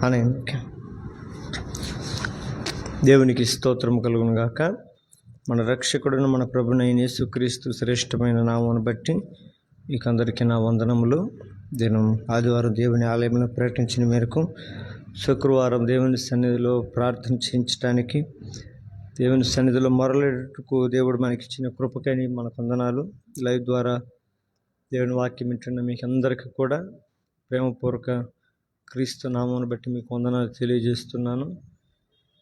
అనే దేవునికి స్తోత్రం కలుగును గాక. మన రక్షకుడును మన ప్రభునైన యేసుక్రీస్తు శ్రేష్టమైన నామమును బట్టి మీకందరికీ నా వందనములు. దినం ఆదివారం దేవుని ఆలయంలో ప్రకటించిన మేరకు శుక్రవారం దేవుని సన్నిధిలో ప్రార్థన చేయించడానికి, దేవుని సన్నిధిలో మొరలేటకు దేవుడు మనకిచ్చిన కృపకని మన వందనాలు. లైవ్ ద్వారా దేవుని వాక్యం వింటున్న మీకు అందరికీ కూడా ప్రేమపూర్వక క్రీస్తు నామమును బట్టి మీకు వందనాలు తెలియజేస్తున్నాను.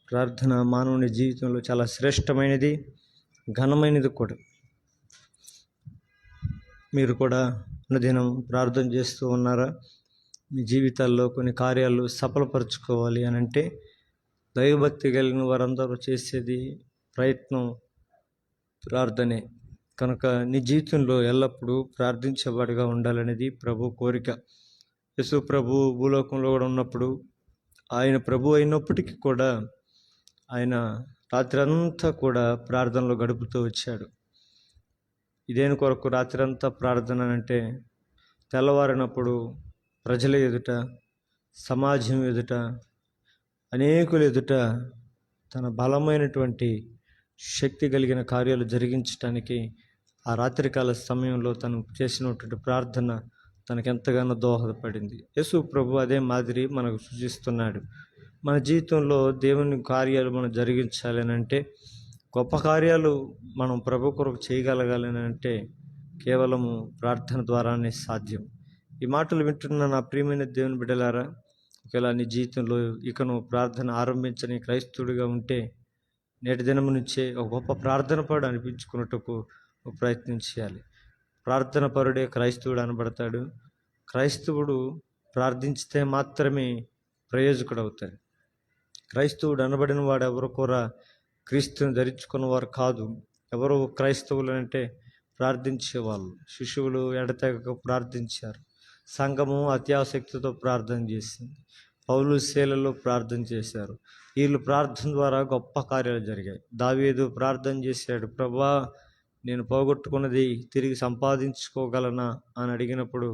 ప్రార్థన మానవుని జీవితంలో చాలా శ్రేష్టమైనది, ఘనమైనది కూడా. మీరు కూడా అనుదినం ప్రార్థన చేస్తూ ఉన్నారా? మీ జీవితాల్లో కొన్ని కార్యాలు సఫలపరచుకోవాలి అని అంటే దైవభక్తి కలిగిన వారందరూ చేసేది ప్రయత్నం ప్రార్థనే. కనుక నీ జీవితంలో ఎల్లప్పుడూ ప్రార్థించేవాడిగా ఉండాలనేది ప్రభు కోరిక. యేసు ప్రభు భూలోకంలో కూడా ఉన్నప్పుడు, ఆయన ప్రభు అయినప్పటికీ కూడా ఆయన రాత్రి అంతా కూడా ప్రార్థనలో గడుపుతూ వచ్చాడు. ఇదేని కొరకు రాత్రి అంతా ప్రార్థన అంటే, తెల్లవారినప్పుడు ప్రజల ఎదుట, సమాజం ఎదుట, అనేకుల ఎదుట తన బలమైనటువంటి శక్తి కలిగిన కార్యాలు జరిగించడానికి ఆ రాత్రికాల సమయంలో తను చేసినటువంటి ప్రార్థన తనకెంతగానో దోహదపడింది. యేసు ప్రభు అదే మాదిరి మనకు సూచిస్తున్నాడు. మన జీవితంలో దేవుని కార్యాలు మనం జరిగించాలని అంటే, గొప్ప కార్యాలు మనం ప్రభు కొరకు చేయగలగాలని అంటే కేవలము ప్రార్థన ద్వారానే సాధ్యం. ఈ మాటలు వింటున్న నా ప్రియమైన దేవుని బిడ్డలారా, ఒకవేళ నీ జీవితంలో ఇక నువ్వు ప్రార్థన ఆరంభించని క్రైస్తవుడిగా ఉంటే, నేటి దినం నుంచే ఒక గొప్ప ప్రార్థన పరుడు అనిపించుకున్నట్టుకు ప్రయత్నం చేయాలి. ప్రార్థన పరుడే క్రైస్తవుడు అనబడతాడు. క్రైస్తవుడు ప్రార్థించితే మాత్రమే ప్రయోజకుడు అవుతాడు. క్రైస్తవుడు అనబడిన వాడు ఎవరు కూడా క్రీస్తుని ధరించుకున్నవారు కాదు. ఎవరు క్రైస్తవులు అంటే ప్రార్థించేవాళ్ళు. శిశువులు ఎడతెగక ప్రార్థించారు. సంఘము అత్యాసక్తితో ప్రార్థన చేసింది. పౌలు శీలలో ప్రార్థన చేశారు. వీళ్ళు ప్రార్థన ద్వారా గొప్ప కార్యాలు జరిగాయి. దావీదు ప్రార్థన చేశాడు, ప్రభువా నేను పోగొట్టుకున్నది తిరిగి సంపాదించుకోగలనా అని అడిగినప్పుడు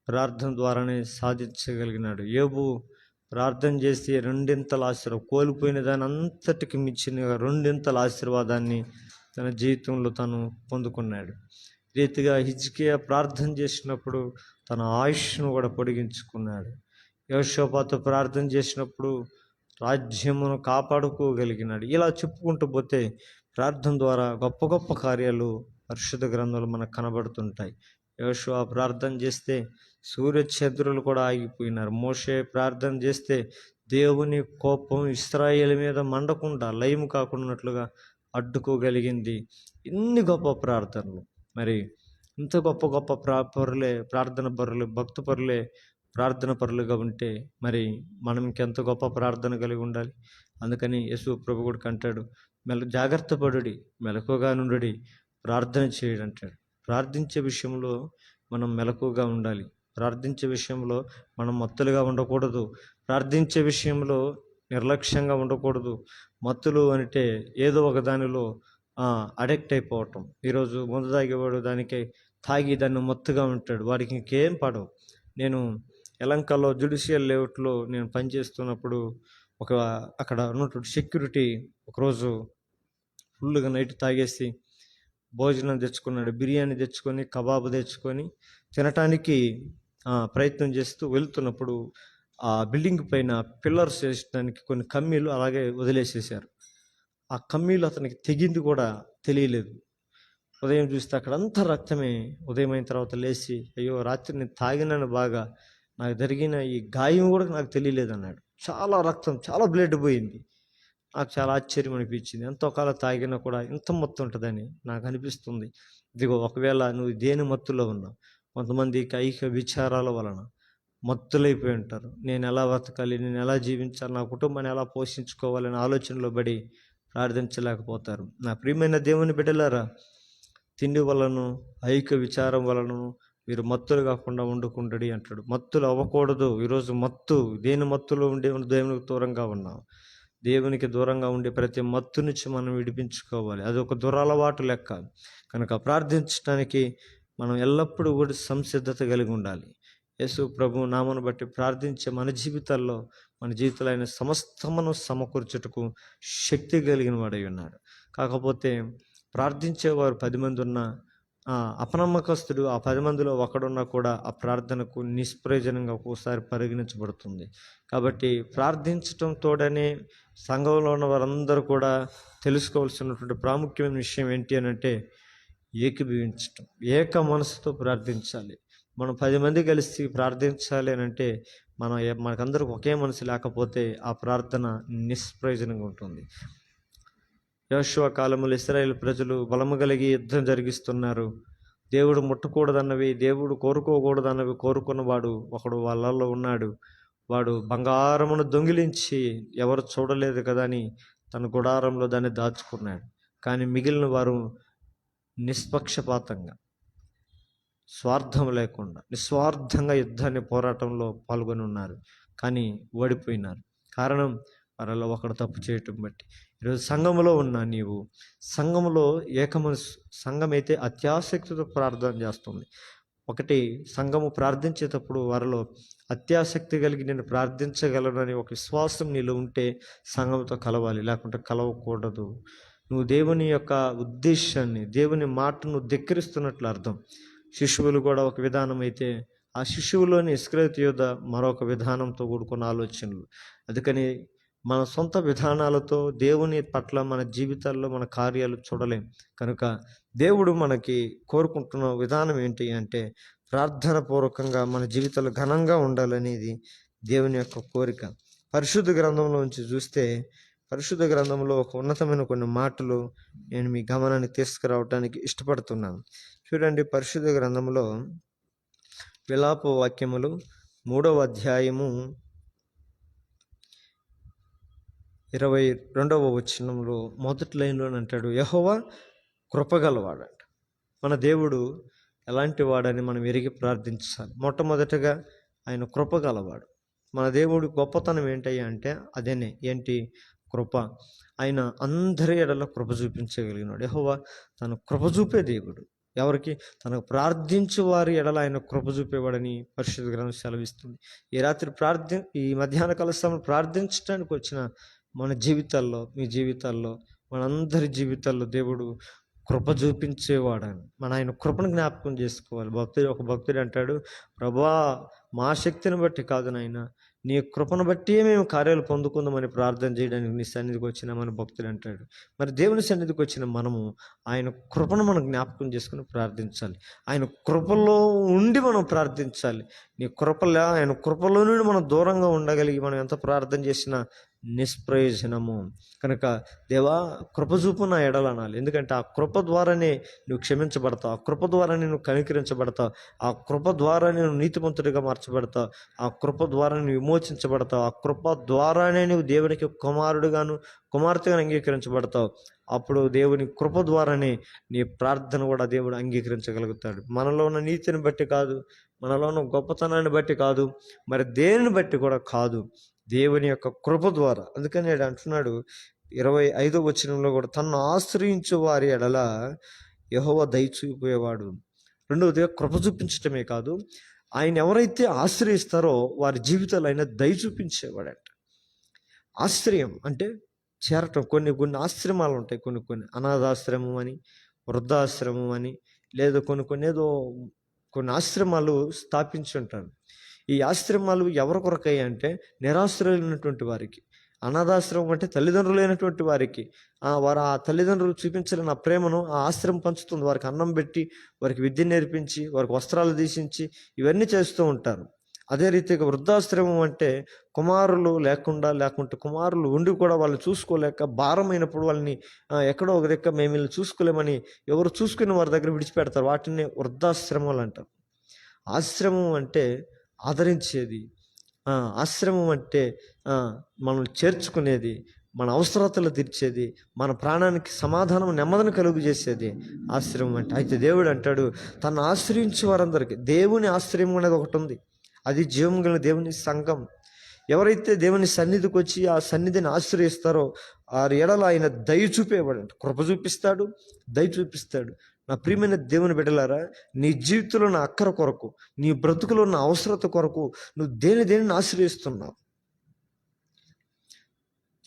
ప్రార్థన ద్వారానే సాధించగలిగినాడు. యోబు ప్రార్థన చేసి రెండింతల ఆశీర్వాదం, కోల్పోయిన దాని అంతటికి మించిన రెండింతల ఆశీర్వాదాన్ని తన జీవితంలో తను పొందుకున్నాడు. రీతిగా హిజ్కియా ప్రార్థన చేసినప్పుడు తన ఆయుష్ను కూడా పొడిగించుకున్నాడు. యెహోషాపాతు ప్రార్థన చేసినప్పుడు రాజ్యమును కాపాడుకోగలిగినాడు. ఇలా చెప్పుకుంటూ పోతే ప్రార్థన ద్వారా గొప్ప గొప్ప కార్యాలు పరిశుద్ధ గ్రంథంలో మనకు కనబడుతుంటాయి. యెహోషువ ప్రార్థన చేస్తే సూర్యచంద్రులు కూడా ఆగిపోయినారు. మోషే ప్రార్థన చేస్తే దేవుని కోపం ఇశ్రాయేలు మీద మండకుండా, లయము కాకుండానట్లుగా అడ్డుకోగలిగింది. ఇన్ని గొప్ప ప్రార్థనలు, మరి ఇంత గొప్ప గొప్ప ప్రార్థన పరులు, భక్త పరులే ప్రార్థన పరులుగా ఉంటే మరి మనం ఇంకెంత గొప్ప ప్రార్థన కలిగి ఉండాలి. అందుకని యేసు ప్రభు కూడా అంటాడు, జాగ్రత్త పడుడి, మెలకుగా నుండి ప్రార్థన చేయడం అంటాడు. ప్రార్థించే విషయంలో మనం మెలకుగా ఉండాలి. ప్రార్థించే విషయంలో మనం మత్తులుగా ఉండకూడదు. ప్రార్థించే విషయంలో నిర్లక్ష్యంగా ఉండకూడదు. మత్తులు అంటే ఏదో ఒక దానిలో అడిక్ట్ అయిపోవటం. ఈరోజు ముందు తాగేవాడు దానికి తాగి దాన్ని మత్తుగా ఉంటాడు, వాడికి ఇంకేం పడవు. నేను యలంకలో జ్యుడిషియల్ లేఅవుట్లో నేను పనిచేస్తున్నప్పుడు అక్కడ ఉన్నటువంటి సెక్యూరిటీ ఒకరోజు ఫుల్గా నైట్ తాగేసి భోజనం తెచ్చుకున్నాడు. బిర్యానీ తెచ్చుకొని, కబాబు తెచ్చుకొని తినటానికి ప్రయత్నం చేస్తూ వెళ్తున్నప్పుడు ఆ బిల్డింగ్ పైన పిల్లర్స్ వేసడానికి కొన్ని కమ్మీలు అలాగే వదిలేసేసారు. ఆ కమ్మీలు అతనికి తెగింది కూడా తెలియలేదు. ఉదయం చూస్తే అక్కడ అంతా రక్తమే. ఉదయం అయిన తర్వాత లేచి, అయ్యో రాత్రి నేను తాగినాను, బాగా నాకు జరిగిన ఈ గాయం కూడా నాకు తెలియలేదు అన్నాడు. చాలా రక్తం, చాలా బ్లడ్ పోయింది. నాకు చాలా ఆశ్చర్యం అనిపించింది. ఎంతో కాలం తాగినా కూడా ఇంత మత్తు ఉంటుందని నాకు అనిపిస్తుంది. ఇదిగో ఒకవేళ నువ్వు దేని మత్తులో ఉన్నావు, కొంతమంది కైక విచారాల వలన మత్తులైపోయి ఉంటారు. నేను ఎలా బతకాలి, నేను ఎలా జీవించాలి, నా కుటుంబాన్ని ఎలా పోషించుకోవాలనే ఆలోచనలో పడి ప్రార్థించలేకపోతారు. నా ప్రియమైన దేవుని బిడ్డలారా, తిండి వలను ఐక విచారం వలను మీరు మత్తులు కాకుండా వండుకుంటడి అంటాడు. మత్తులు అవ్వకూడదు. ఈరోజు దేని మత్తులో ఉండే దేవునికి దూరంగా ఉన్నాం. దేవునికి దూరంగా ఉండే ప్రతి మత్తు నుంచి మనం విడిపించుకోవాలి. అది ఒక దురలవాటు లెక్క. కనుక ప్రార్థించడానికి మనం ఎల్లప్పుడూ కూడా సంసిద్ధత కలిగి ఉండాలి. యేసు ప్రభు నామను బట్టి ప్రార్థించే మన జీవితాల్లో ఆయన సమస్తమును సమకూర్చుటకు శక్తి కలిగిన వాడై ఉన్నాడు. కాకపోతే ప్రార్థించేవారు 10 మంది ఉన్నా అపనమ్మకస్తుడు ఆ 10 మందిలో ఒకడున్నా కూడా ఆ ప్రార్థనకు నిష్ప్రయోజనంగా ఒక్కోసారి పరిగణించబడుతుంది. కాబట్టి ప్రార్థించటం తోడనే సంఘంలో ఉన్న వారందరూ కూడా తెలుసుకోవాల్సినటువంటి ప్రాముఖ్యమైన విషయం ఏంటి అని అంటే ఏకీభవించటం, ఏక మనసుతో ప్రార్థించాలి. మనం 10 మంది కలిసి ప్రార్థించాలి అని అంటే మనకందరికి ఒకే మనసు లేకపోతే ఆ ప్రార్థన నిష్ప్రయోజనంగా ఉంటుంది. యోషువ కాలములో ఇశ్రాయేలు ప్రజలు బలము కలిగి యుద్ధం జరిగిస్తున్నారు. దేవుడు ముట్టకూడదన్నవి, దేవుడు కోరుకోకూడదన్నవి కోరుకున్నవాడు ఒకడు వాళ్ళల్లో ఉన్నాడు. వాడు బంగారమును దొంగిలించి ఎవరు చూడలేదు కదా అని తన గుడారంలో దాన్ని దాచుకున్నాడు. కానీ మిగిలిన వారు నిష్పక్షపాతంగా, స్వార్థం లేకుండా నిస్వార్థంగా యుద్ధాన్ని పోరాటంలో పాల్గొని ఉన్నారు. కానీ ఓడిపోయినారు. కారణం వారిలో ఒకడు తప్పు చేయటం బట్టి. ఈరోజు సంఘములో ఉన్న నీవు, సంఘములో ఏకమనసు, సంఘం అయితే అత్యాసక్తితో ప్రార్థన చేస్తుంది. ఒకటి, సంఘము ప్రార్థించేటప్పుడు వారిలో అత్యాసక్తి కలిగి నేను ప్రార్థించగలనని ఒక విశ్వాసం నీలో ఉంటే సంఘంతో కలవాలి, లేకుంటే కలవకూడదు. నువ్వు దేవుని యొక్క ఉద్దేశాన్ని, దేవుని మాటను ధిక్కరిస్తున్నట్లు అర్థం. శిశువులు కూడా ఒక విధానం అయితే ఆ శిశువులోని ఇస్కరియోతు యూదా మరొక విధానంతో కూడుకున్న ఆలోచనలు. అందుకని మన సొంత విధానాలతో దేవుని పట్ల మన జీవితాల్లో మన కార్యాలు చూడలేం. కనుక దేవుడు మనకి కోరుకుంటున్న విధానం ఏంటి అంటే ప్రార్థన పూర్వకంగా మన జీవితాలు ఘనంగా ఉండాలనేది దేవుని యొక్క కోరిక. పరిశుద్ధ గ్రంథంలోంచి చూస్తే, పరిశుద్ధ గ్రంథంలో ఒక ఉన్నతమైన కొన్ని మాటలు నేను మీ గమనానికి తీసుకురావడానికి ఇష్టపడుతున్నాను. చూడండి, పరిశుద్ధ గ్రంథంలో విలాప వాక్యములు 3వ అధ్యాయము 22వ వచనంలో మొదటి లైన్లో అంటాడు, యెహోవా కృపగలవాడంట. మన దేవుడు ఎలాంటి వాడని మనం ఎరిగి ప్రార్థించాలి. మొట్టమొదటగా ఆయన కృపగలవాడు. మన దేవుడి గొప్పతనం ఏంటయ్యా అంటే అదేనే, ఏంటి? కృప. ఆయన అందరి ఎడల కృప చూపించగలిగినాడు. యెహోవా తను కృప చూపే దేవుడు. ఎవరికి? తనకు ప్రార్థించే వారి ఎడల ఆయన కృప చూపేవాడని పరిశుద్ధ గ్రంథం సెలవిస్తుంది. ఈ రాత్రి ఈ మధ్యాహ్న కాల సమయంలో ప్రార్థించడానికి వచ్చిన మన జీవితాల్లో, మీ జీవితాల్లో, మనందరి జీవితాల్లో దేవుడు కృప చూపించేవాడని ఆయన కృపను జ్ఞాపకం చేసుకోవాలి. ఒక భక్తుడు అంటాడు, ప్రభువా మా శక్తిని బట్టి కాదు నాయన, నీ కృపను బట్టే మేము కార్యాలు పొందుకుందామని ప్రార్థన చేయడానికి నీ సన్నిధికి వచ్చినామని భక్తుడు అంటాడు. మరి దేవుని సన్నిధికి వచ్చిన మనము ఆయన కృపను మనం జ్ఞాపకం చేసుకుని ప్రార్థించాలి. ఆయన కృపలో ఉండి మనం ప్రార్థించాలి. ఆయన కృపలో నుండి మనం దూరంగా ఉండగలిగి మనం ఎంత ప్రార్థన చేసినా నిష్ప్రయోజనము. కనుక దేవా కృప చూపు నా ఎడల అనాలి. ఎందుకంటే ఆ కృప ద్వారానే నువ్వు క్షమించబడతావు, ఆ కృప ద్వారానే నువ్వు కనికరించబడతావు, ఆ కృప ద్వారానే నువ్వు నీతిమంతుడిగా మార్చబడతావు, ఆ కృప ద్వారా నువ్వు విమోచించబడతావు, ఆ కృప ద్వారానే నువ్వు దేవునికి కుమారుడుగాను కుమార్తెగా అంగీకరించబడతావు. అప్పుడు దేవుని కృప ద్వారానే నీ ప్రార్థన కూడా దేవుడు అంగీకరించగలుగుతాడు. మనలో ఉన్న నీతిని బట్టి కాదు, మనలో ఉన్న గొప్పతనాన్ని బట్టి కాదు, మరి దేనిని బట్టి కూడా కాదు, దేవుని యొక్క కృప ద్వారా. అందుకని నేను అంటున్నాడు 25వ వచనంలో కూడా, తన్ను ఆశ్రయించు వారి ఎడల యెహోవా దయ చూపేవాడు. రెండవదిగా కృప చూపించటమే కాదు, ఆయన ఎవరైతే ఆశ్రయిస్తారో వారి జీవితాలు ఆయన దయ చూపించేవాడంట. ఆశ్రయం అంటే చేరటం. కొన్ని ఆశ్రమాలు ఉంటాయి, కొన్ని అనాథాశ్రమం అని, వృద్ధాశ్రమం అని, లేదా కొన్ని ఆశ్రమాలు స్థాపించి ఉంటారు. ఈ ఆశ్రమాలు ఎవరి కొరకై అంటే నిరాశ్రయులైనటువంటి వారికి. అనాథాశ్రమం అంటే తల్లిదండ్రులు లేనటువంటి వారికి. వారు ఆ తల్లిదండ్రులు చూపించలేని ఆ ప్రేమను ఆ ఆశ్రమం పంచుతుంది. వారికి అన్నం పెట్టి, వారికి విద్య నేర్పించి, వారికి వస్త్రాలు తీసించి ఇవన్నీ చేస్తూ ఉంటారు. అదే రీతిగా వృద్ధాశ్రమం అంటే కుమారులు లేకుంటే కుమారులు ఉండి కూడా వాళ్ళు చూసుకోలేక భారమైనప్పుడు వాళ్ళని ఎక్కడో ఒక దగ్గర మేము వీళ్ళని చూసుకోలేమని ఎవరు చూసుకుని వారి దగ్గర విడిచిపెడతారు. వాటిని వృద్ధాశ్రమాలు అంటారు. ఆశ్రమం అంటే ఆదరించేది, ఆశ్రమం అంటే మనం చేర్చుకునేది, మన అవసరతలు తీర్చేది, మన ప్రాణానికి సమాధానం నెమ్మదిని కలుగు చేసేది ఆశ్రమం అంటే. అయితే దేవుడు అంటాడు, తను ఆశ్రయించే వారందరికీ, దేవుని ఆశ్రయం అనేది ఒకటి ఉంది, అది జీవం గల దేవుని సంఘం. ఎవరైతే దేవుని సన్నిధికి వచ్చి ఆ సన్నిధిని ఆశ్రయిస్తారో వారి ఎడల ఆయన దయ చూపేవాడు, కృప చూపిస్తాడు, దయ చూపిస్తాడు. నా ప్రియమైన దేవుని బిడ్డలారా, నీ జీవితంలో నా అక్కర కొరకు, నీ బ్రతుకులో ఉన్న అవసరత కొరకు నువ్వు దేనిని ఆశ్రయిస్తున్నావు?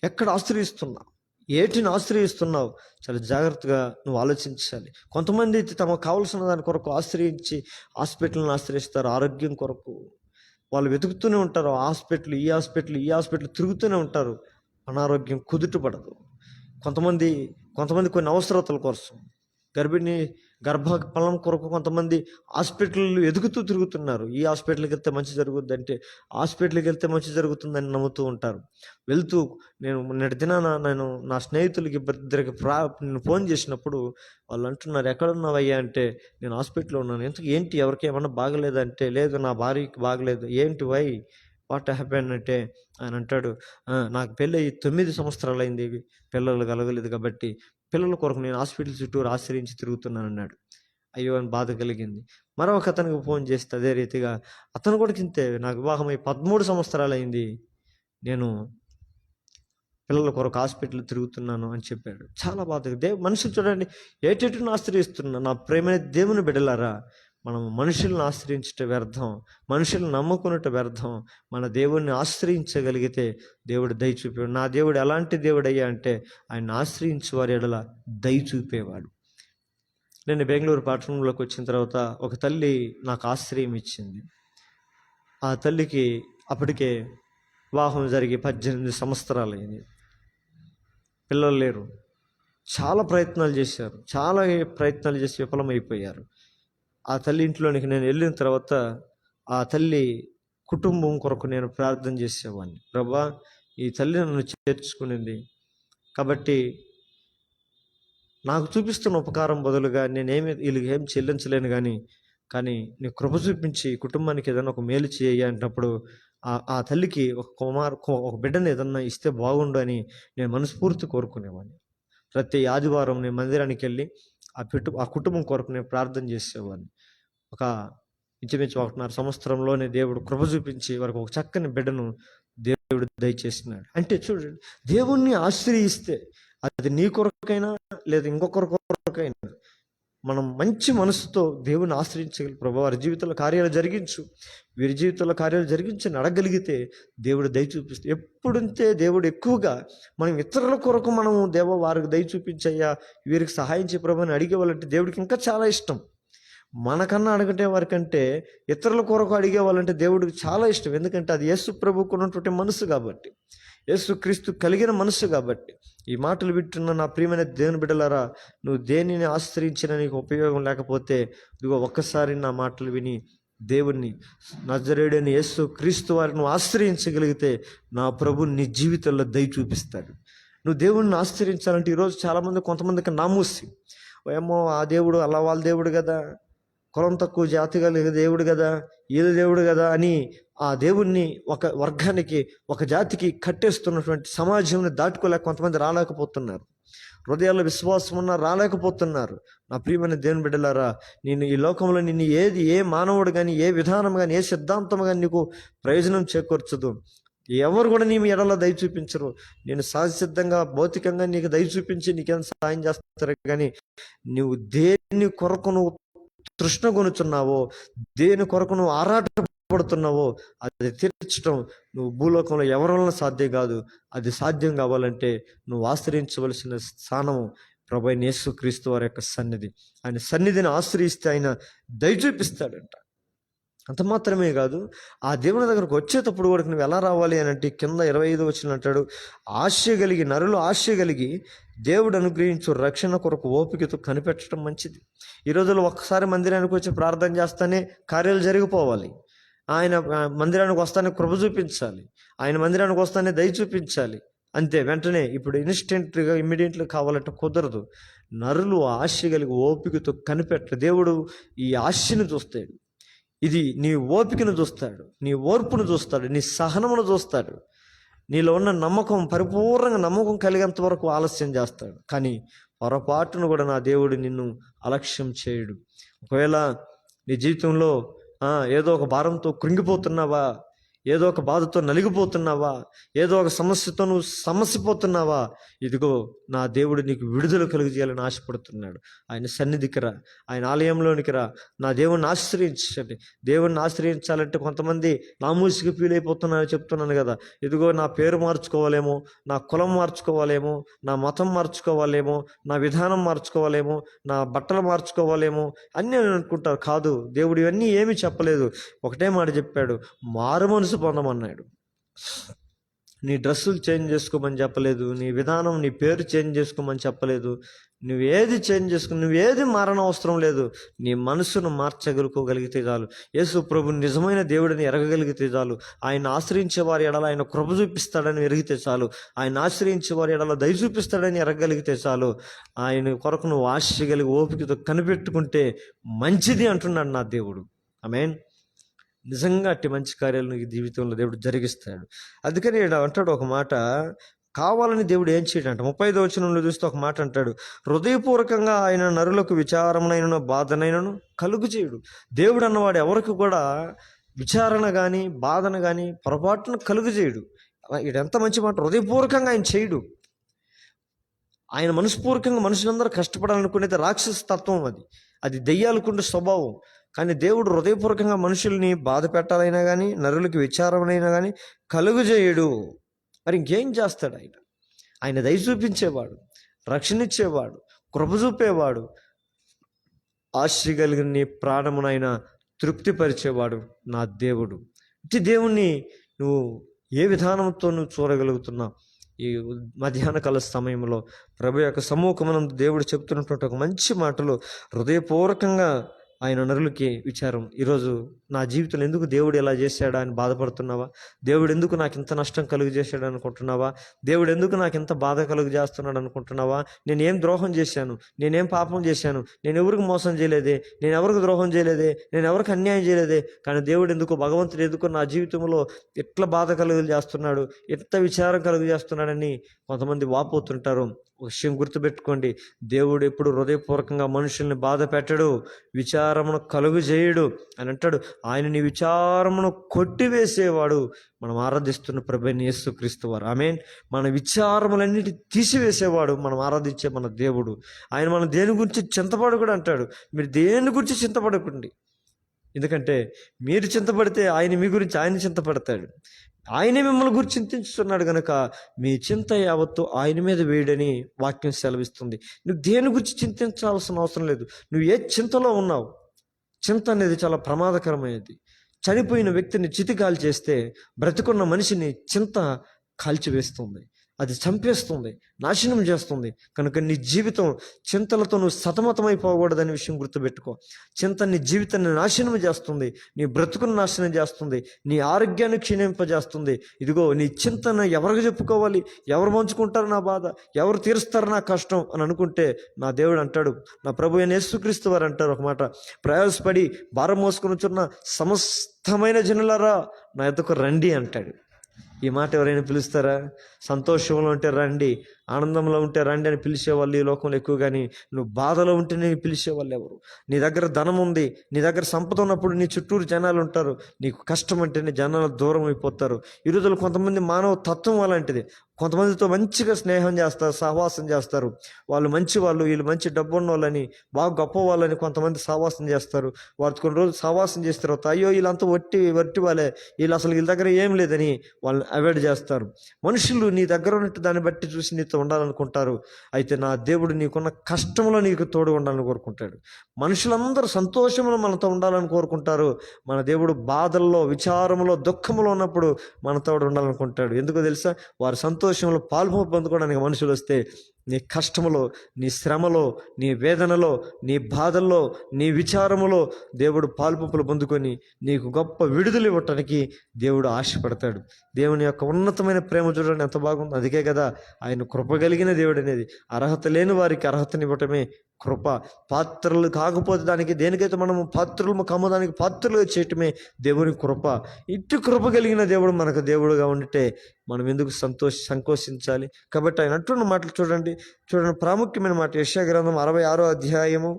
ఎక్కడ ఆశ్రయిస్తున్నావు? ఏటిని ఆశ్రయిస్తున్నావు? చాలా జాగ్రత్తగా నువ్వు ఆలోచించాలి. కొంతమంది తమకు కావలసిన దాని కొరకు ఆశ్రయించి హాస్పిటల్ని ఆశ్రయిస్తారు. ఆరోగ్యం కొరకు వాళ్ళు వెతుకుతూనే ఉంటారు. ఈ హాస్పిటల్ తిరుగుతూనే ఉంటారు. అనారోగ్యం కుదుటపడదు. కొంతమంది కొన్ని అవసరతల కోసం, గర్భఫలం కొరకు కొంతమంది హాస్పిటల్ ఎదుగుతూ తిరుగుతున్నారు. ఈ హాస్పిటల్కి వెళ్తే మంచి జరుగుద్ది అంటే హాస్పిటల్కి వెళ్తే మంచి జరుగుతుందని నమ్ముతూ ఉంటారు. వెళ్తూ నేటి దినాన నేను నా స్నేహితులకి ఇద్దరికి నేను ఫోన్ చేసినప్పుడు వాళ్ళు అంటున్నారు, ఎక్కడున్నావయ్యా అంటే, నేను హాస్పిటల్లో ఉన్నాను. ఏంటి ఎవరికి ఏమన్నా బాగలేదంటే, లేదు నా భార్యకి బాగలేదు. ఏంటి వాట్ హ్యాపెన్ అంటే, ఆయన అంటాడు, నాకు పెళ్ళి 9 సంవత్సరాలు అయింది, పిల్లలు కలగలేదు కాబట్టి పిల్లల కొరకు నేను హాస్పిటల్ చుట్టూ ఆశ్రయించి తిరుగుతున్నాను అన్నాడు. అయ్యో అని బాధ కలిగింది. మరొక అతనికి ఫోన్ చేస్తే అదే రీతిగా అతను కూడా ఇంతే, నాకు వివాహమై 13 సంవత్సరాలు అయింది, నేను పిల్లల కొరకు హాస్పిటల్ తిరుగుతున్నాను అని చెప్పాడు. చాలా బాధ. మనుషులు చూడండి, ఏటేటును ఆశ్రయిస్తున్నా. నా ప్రేమైన దేవుని బిడ్డలారా, మనం మనుషులను ఆశ్రయించట వ్యర్థం, మనుషులను నమ్ముకున్నట్టు వ్యర్థం. మన దేవుడిని ఆశ్రయించగలిగితే దేవుడు దయ చూపేవాడు. నా దేవుడు ఎలాంటి దేవుడు అయ్యా అంటే, ఆయన ఆశ్రయించే వారి ఎడల దయ చూపేవాడు. నేను బెంగళూరు పట్టణంలోకి వచ్చిన తర్వాత ఒక తల్లి నాకు ఆశ్రయం ఇచ్చింది. ఆ తల్లికి అప్పటికే వివాహం జరిగి 18 సంవత్సరాలు అయింది. పిల్లలు లేరు. చాలా ప్రయత్నాలు చేసి విఫలమైపోయారు. ఆ తల్లి ఇంట్లోనికి నేను వెళ్ళిన తర్వాత ఆ తల్లి కుటుంబం కొరకు నేను ప్రార్థన చేసేవాడిని. ప్రభా, ఈ తల్లి నన్ను చేర్చుకునింది కాబట్టి నాకు చూపిస్తున్న ఉపకారం బదులుగా వీళ్ళకి ఏం చెల్లించలేను, కానీ నీ కృప చూపించి కుటుంబానికి ఏదైనా ఒక మేలు చేయ అంటప్పుడు ఆ తల్లికి ఒక బిడ్డను ఏదన్నా ఇస్తే బాగుండు అని నేను మనస్ఫూర్తి కోరుకునేవాడిని. ప్రతి ఆదివారం నేను మందిరానికి వెళ్ళి ఆ కుటుంబం కొరకు నేను ప్రార్థన చేసేవాడిని. ఇంచుమించు 1.5 సంవత్సరంలోనే దేవుడు కృప చూపించి వారికి ఒక చక్కని బిడ్డను దేవుడు దయచేసినాడు. అంటే చూడండి, దేవుణ్ణి ఆశ్రయిస్తే అది నీ కొరకైనా లేదా ఇంకొకరి కొరకైనా మనం మంచి మనసుతో దేవుని ఆశ్రయించగలి. ప్రభు, వారి జీవితంలో కార్యాలు జరిగించు, వీరి జీవితంలో కార్యాలు జరిగించని అడగలిగితే దేవుడు దయ చూపిస్తే, ఎప్పుడంతే దేవుడు ఎక్కువగా మనం ఇతరుల కొరకు మనము వారికి దయ చూపించయ్యా, వీరికి సహాయం చేయ ప్రభు అని అడిగేవాళ్ళంటే దేవుడికి ఇంకా చాలా ఇష్టం. మనకన్నా అడగటే వారికంటే ఇతరుల కొరకు అడిగేవాళ్ళంటే దేవుడికి చాలా ఇష్టం. ఎందుకంటే అది యేసు ప్రభువుకు ఉన్నటువంటి మనసు కాబట్టి, యేసు క్రీస్తు కలిగిన మనసు కాబట్టి. ఈ మాటలు వింటున్న నా ప్రియమైన దేవుని బిడ్డలారా, నువ్వు దేనిని ఆశ్రయించినా నీకు ఉపయోగం లేకపోతే, ఇదిగో ఒక్కసారి నా మాటలు విని దేవుణ్ణి, నజరేయుడైన యేసు క్రీస్తు వారిని నువ్వు ఆశ్రయించగలిగితే నా ప్రభు నీ జీవితంలో దయ చూపిస్తాడు. నువ్వు దేవుణ్ణి ఆశ్రయించాలంటే ఈరోజు చాలామంది, కొంతమందికి నామూసి, ఏమో ఆ దేవుడు అలా వాళ్ళ దేవుడు కదా, కులం తక్కువ జాతి కలిగిన దేవుడు కదా, ఏదో దేవుడు కదా అని ఆ దేవుణ్ణి ఒక వర్గానికి, ఒక జాతికి కట్టేస్తున్నటువంటి సమాజంని దాటుకోలేక కొంతమంది రాలేకపోతున్నారు. హృదయాల్లో విశ్వాసం ఉన్నా రాలేకపోతున్నారు. నా ప్రియమైన దేవుని బిడ్డలారా, నేను ఈ లోకంలో ఏ మానవుడు కానీ, ఏ విధానం కానీ, ఏ సిద్ధాంతం కానీ నీకు ప్రయోజనం చేకూర్చదు. ఎవరు కూడా నీ ఎడలో దయ చూపించరు. నేను సహజసిద్ధంగా భౌతికంగా నీకు దయ చూపించి నీకేం సహాయం చేస్తారు, కానీ నువ్వు దేని కొరకు నువ్వు తృష్ణ కొనుచున్నావో, దేని కొరకు నువ్వు ఆరాటపడుతున్నావో అది తీర్చడం నువ్వు భూలోకంలో ఎవరి వలన సాధ్యం కాదు. అది సాధ్యం కావాలంటే నువ్వు ఆశ్రయించవలసిన స్థానము ప్రభువైన యేసుక్రీస్తు వారి యొక్క సన్నిధి. ఆయన సన్నిధిని ఆశ్రయిస్తే ఆయన దయ చూపిస్తాడంట. అంత మాత్రమే కాదు, ఆ దేవుని దగ్గరకు వచ్చేటప్పుడు కూడా నువ్వు ఎలా రావాలి అని అంటే, కింద 25 వచనం అంటాడు, నరులు ఆశ కలిగి దేవుడు అనుగ్రహించు రక్షణ కొరకు ఓపికతో కనిపెట్టడం మంచిది. ఈ రోజుల్లో ఒక్కసారి మందిరానికి వచ్చి ప్రార్థన చేస్తానే కార్యాలు జరిగిపోవాలి. ఆయన మందిరానికి వస్తానే కృప చూపించాలి, ఆయన మందిరానికి వస్తానే దయ చూపించాలి, అంతే. వెంటనే ఇప్పుడు ఇన్స్టెంట్గా ఇమ్మీడియట్గా కావాలంటే కుదరదు. నరులు ఆశ కలిగి ఓపికతో కనిపెట్ట దేవుడు ఈ ఆశని చూస్తాడు. ఇది నీ ఓపికను చూస్తాడు, నీ ఓర్పును చూస్తాడు, నీ సహనమును చూస్తాడు. నీలో ఉన్న నమ్మకం, పరిపూర్ణంగా నమ్మకం కలిగేంత వరకు ఆలస్యం చేస్తాడు. కానీ పొరపాటును కూడా నా దేవుడు నిన్ను అలక్ష్యం చేయడు. ఒకవేళ నీ జీవితంలో ఏదో ఒక భారంతో కృంగిపోతున్నావా, ఏదో ఒక బాధతో నలిగిపోతున్నావా? ఏదో ఒక సమస్యతో నువ్వు సమస్యపోతున్నావా? ఇదిగో నా దేవుడు నీకు విడుదల కలుగజేయాలని ఆశపడుతున్నాడు. ఆయన సన్నిధికి రా, ఆయన ఆలయంలోనికి రా, నా దేవుణ్ణి ఆశ్రయించండి. దేవుణ్ణి ఆశ్రయించాలంటే కొంతమంది నామూసిగా ఫీల్ అయిపోతున్నారని చెప్తున్నాను కదా. ఇదిగో నా పేరు మార్చుకోవాలేమో, నా కులం మార్చుకోవాలేమో, నా మతం మార్చుకోవాలేమో, నా విధానం మార్చుకోవాలేమో, నా బట్టలు మార్చుకోవాలేమో అన్నీ అనుకుంటారు. కాదు, దేవుడు ఇవన్నీ ఏమీ చెప్పలేదు. ఒకటే మాట చెప్పాడు, మారు మనసు పొందమన్నాడు. నీ డ్రెస్సులు చేంజ్ చేసుకోమని చెప్పలేదు, నీ విధానం, నీ పేరు చేంజ్ చేసుకోమని చెప్పలేదు. నువ్వేది చేంజ్ చేసుకుని, నువ్వేది మారన అవసరం లేదు. నీ మనసును మార్చగలుకోగలిగితే చాలు. యేసు ప్రభు నిజమైన దేవుడిని ఎరగగలిగితే చాలు. ఆయన ఆశ్రయించే వారి ఎడల ఆయన కృప చూపిస్తాడని ఎరిగితే చాలు. ఆయన ఆశ్రయించే వారి ఎడల దయ చూపిస్తాడని ఎరగగలిగితే చాలు. ఆయన కొరకు నువ్వు ఆశ కలిగి ఓపికతో కనిపెట్టుకుంటే మంచిది అంటున్నాడు నా దేవుడు. ఆమేన్. నిజంగా అట్టి మంచి కార్యాలు నీ జీవితంలో దేవుడు జరిగిస్తాడు. అందుకని అంటాడు ఒక మాట, కావాలని దేవుడు ఏం చేయడంట. 35వ వచనంలో చూస్తే ఒక మాట అంటాడు, హృదయపూర్వకంగా ఆయన నరులకు విచారమునైనను బాధనైనను కలుగు చేయడు. దేవుడు అన్నవాడు ఎవరికి కూడా విచారణ కానీ బాధను కానీ పొరపాటును కలుగు చేయడు. ఇది ఎంత మంచి మాట. హృదయపూర్వకంగా ఆయన చేయడు. ఆయన మనస్పూర్వకంగా మనుషులందరూ కష్టపడాలనుకునేది రాక్షస తత్వం. అది దెయ్యాలకుండే స్వభావం. కానీ దేవుడు హృదయపూర్వకంగా మనుషుల్ని బాధ పెట్టాలైనా కానీ, నరులకి విచారమైనా కానీ కలుగు చేయడు. మరి ఇంకేం చేస్తాడు ఆయన? ఆయన దయ చూపించేవాడు, రక్షణ ఇచ్చేవాడు, కృప చూపేవాడు, ఆశ కలిగిన నీ ప్రాణమునైనా తృప్తిపరిచేవాడు నా దేవుడు. ఇట్టి దేవుణ్ణి నువ్వు ఏ విధానంతో నువ్వు చూడగలుగుతున్నావు? ఈ మధ్యాహ్న కాల సమయంలో ప్రభు యొక్క సమ్ముఖమునందు దేవుడు చెప్తున్నటువంటి ఒక మంచి మాటలు, హృదయపూర్వకంగా ఆయన నరులకి విచారం. ఈరోజు నా జీవితంలో ఎందుకు దేవుడు ఎలా చేశాడా అని బాధపడుతున్నావా? దేవుడు ఎందుకు నాకు ఇంత నష్టం కలుగు చేశాడు అనుకుంటున్నావా? దేవుడు ఎందుకు నాకు ఇంత బాధ కలుగు చేస్తున్నాడు అనుకుంటున్నావా? నేనేం ద్రోహం చేశాను? నేనేం పాపం చేశాను? నేను ఎవరికి మోసం చేయలేదే, నేను ఎవరికి ద్రోహం చేయలేదే, నేను ఎవరికి అన్యాయం చేయలేదే, కానీ దేవుడు ఎందుకు, భగవంతుడు ఎందుకు నా జీవితంలో ఎట్లా బాధ కలుగు చేస్తున్నాడు, ఎంత విచారం కలుగు చేస్తున్నాడని కొంతమంది వాపోతుంటారు. ఒక విషయం గుర్తుపెట్టుకోండి, దేవుడు ఎప్పుడు హృదయపూర్వకంగా మనుషుల్ని బాధ పెట్టడు, విచారమును కలుగు చేయడు అని అంటాడు. ఆయన నీ విచారమును కొట్టివేసేవాడు మనం ఆరాధిస్తున్న ప్రభువైన యేసుక్రీస్తు వారు. ఆమేన్. మన విచారములన్నిటి తీసివేసేవాడు మనం ఆరాధించే మన దేవుడు. ఆయన మనం దేని గురించి చింతపడకూడదు అంటాడు. మీరు దేని గురించి చింతపడకండి, ఎందుకంటే మీరు చింతపడితే ఆయన మీ గురించి ఆయన చింతపడతాడు. ఆయనే మిమ్మల్ని గురించి చింతిస్తున్నాడు కనుక మీ చింత యావత్తు ఆయన మీద వేయడని వాక్యం సెలవిస్తుంది. నువ్వు దేని గురించి చింతించాల్సిన అవసరం లేదు. నువ్వు ఏ చింతలో ఉన్నావు? చింత అనేది చాలా ప్రమాదకరమైనది. చనిపోయిన వ్యక్తిని చితికాలు చేస్తే బ్రతికున్న మనిషిని చింత కాల్చివేస్తుంది, అది చంపేస్తుంది, నాశనం చేస్తుంది. కనుక నీ జీవితం చింతలతో నువ్వు సతమతమైపోకూడదనే విషయం గుర్తుపెట్టుకో. చింత నీ జీవితాన్ని నాశనం చేస్తుంది, నీ బ్రతుకును నాశనం చేస్తుంది, నీ ఆరోగ్యాన్ని క్షీణింపజేస్తుంది. ఇదిగో నీ చింతను ఎవరికి చెప్పుకోవాలి? ఎవరు పంచుకుంటారు నా బాధ? ఎవరు తీరుస్తారు నా కష్టం అని అనుకుంటే నా దేవుడు అంటాడు, నా ప్రభు అయిన యేసుక్రీస్తు వారు అంటారు ఒక మాట, ప్రయాసపడి భారం మోసుకొని వచ్చున్న సమస్తమైన జనులారా నా యొద్దకు రండి అంటాడు. ఈ మాట ఎవరైనా పిలుస్తారా? సంతోషంలో ఉంటే రండి, ఆనందంలో ఉంటే రండి అని పిలిచేవాళ్ళు ఈ లోకంలో ఎక్కువ. కానీ నువ్వు బాధలో ఉంటే నేను పిలిచేవాళ్ళు ఎవరు? నీ దగ్గర ధనం ఉంది, నీ దగ్గర సంపద ఉన్నప్పుడు నీ చుట్టూరు జనాలు ఉంటారు. నీకు కష్టం అంటేనే జనాలు దూరం అయిపోతారు. ఈ రోజుల్లో కొంతమంది మానవ తత్వం అలాంటిది. కొంతమందితో మంచిగా స్నేహం చేస్తారు, సహవాసం చేస్తారు. వాళ్ళు మంచి వాళ్ళు, వీళ్ళు మంచి డబ్బు ఉన్న వాళ్ళని, బాగా గొప్ప వాళ్ళని కొంతమంది సహవాసం చేస్తారు. వారు కొన్ని రోజులు సహవాసం చేసిన తర్వాత అయ్యో వీళ్ళంతా వట్టి వాళ్ళే, వీళ్ళు అసలు వీళ్ళ దగ్గర ఏం లేదని వాళ్ళని అవాయిడ్ చేస్తారు. మనుషులు నీ దగ్గర ఉన్నట్టు దాన్ని బట్టి చూసి నీతో ఉండాలనుకుంటారు. అయితే నా దేవుడు నీకున్న కష్టంలో నీకు తోడు ఉండాలని కోరుకుంటాడు. మనుషులందరూ సంతోషంలో మనతో ఉండాలని కోరుకుంటారు. మన దేవుడు బాధల్లో, విచారంలో, దుఃఖంలో ఉన్నప్పుడు మనతో ఉండాలనుకుంటాడు. ఎందుకో తెలుసా? వారు సంతోషంలో పొందుకోవడానికి మనుషులు వస్తే నీ కష్టములో, నీ శ్రమలో, నీ వేదనలో, నీ బాధల్లో, నీ విచారములో దేవుడు పాల్పంపులు పొందుకొని నీకు గొప్ప విడుదల ఇవ్వటానికి దేవుడు ఆశపడతాడు. దేవుని యొక్క ఉన్నతమైన ప్రేమ చూడండి ఎంత బాగుంది. అందుకే కదా ఆయన కృప కలిగిన దేవుడు అనేది. అర్హత లేని వారికి అర్హతనివ్వటమే కృప. పాత్రలు కాకపోతే దానికి దేనికైతే మనము పాత్రలు కమ్మదానికి పాత్రలు చేయటమే దేవుని కృప. ఇటు కృప కలిగిన దేవుడు మనకు దేవుడుగా ఉంటే మనం ఎందుకు సంకోచించాలి? కాబట్టి ఆయన అంటున్న మాటలు చూడండి ప్రాముఖ్యమైన మాట. యెషయా గ్రంథం 66వ అధ్యాయము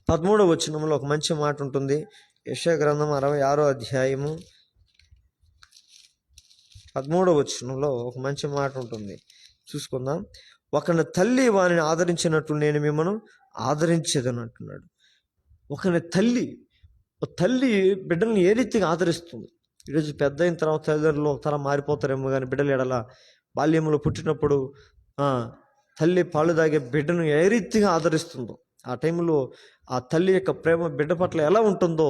13వ వచనంలో ఒక మంచి మాట ఉంటుంది. యెషయా గ్రంథం 66వ అధ్యాయము 13వ వచనంలో ఒక మంచి మాట ఉంటుంది, చూసుకుందాం. ఒకని తల్లి వారిని ఆదరించినట్లు నేను మిమ్మల్ని ఆదరించేదని అంటున్నాడు. ఒకని తల్లి, ఒక తల్లి బిడ్డల్ని ఏ రీతిగా ఆదరిస్తుంది. ఈరోజు పెద్ద అయిన తర్వాత తల్లిదండ్రులు ఒక తరం మారిపోతారేమో, కానీ బిడ్డలు ఎడల బాల్యంలో పుట్టినప్పుడు తల్లి పాలు తాగే బిడ్డను ఏ రీతిగా ఆదరిస్తుందో, ఆ టైంలో ఆ తల్లి యొక్క ప్రేమ బిడ్డ పట్ల ఎలా ఉంటుందో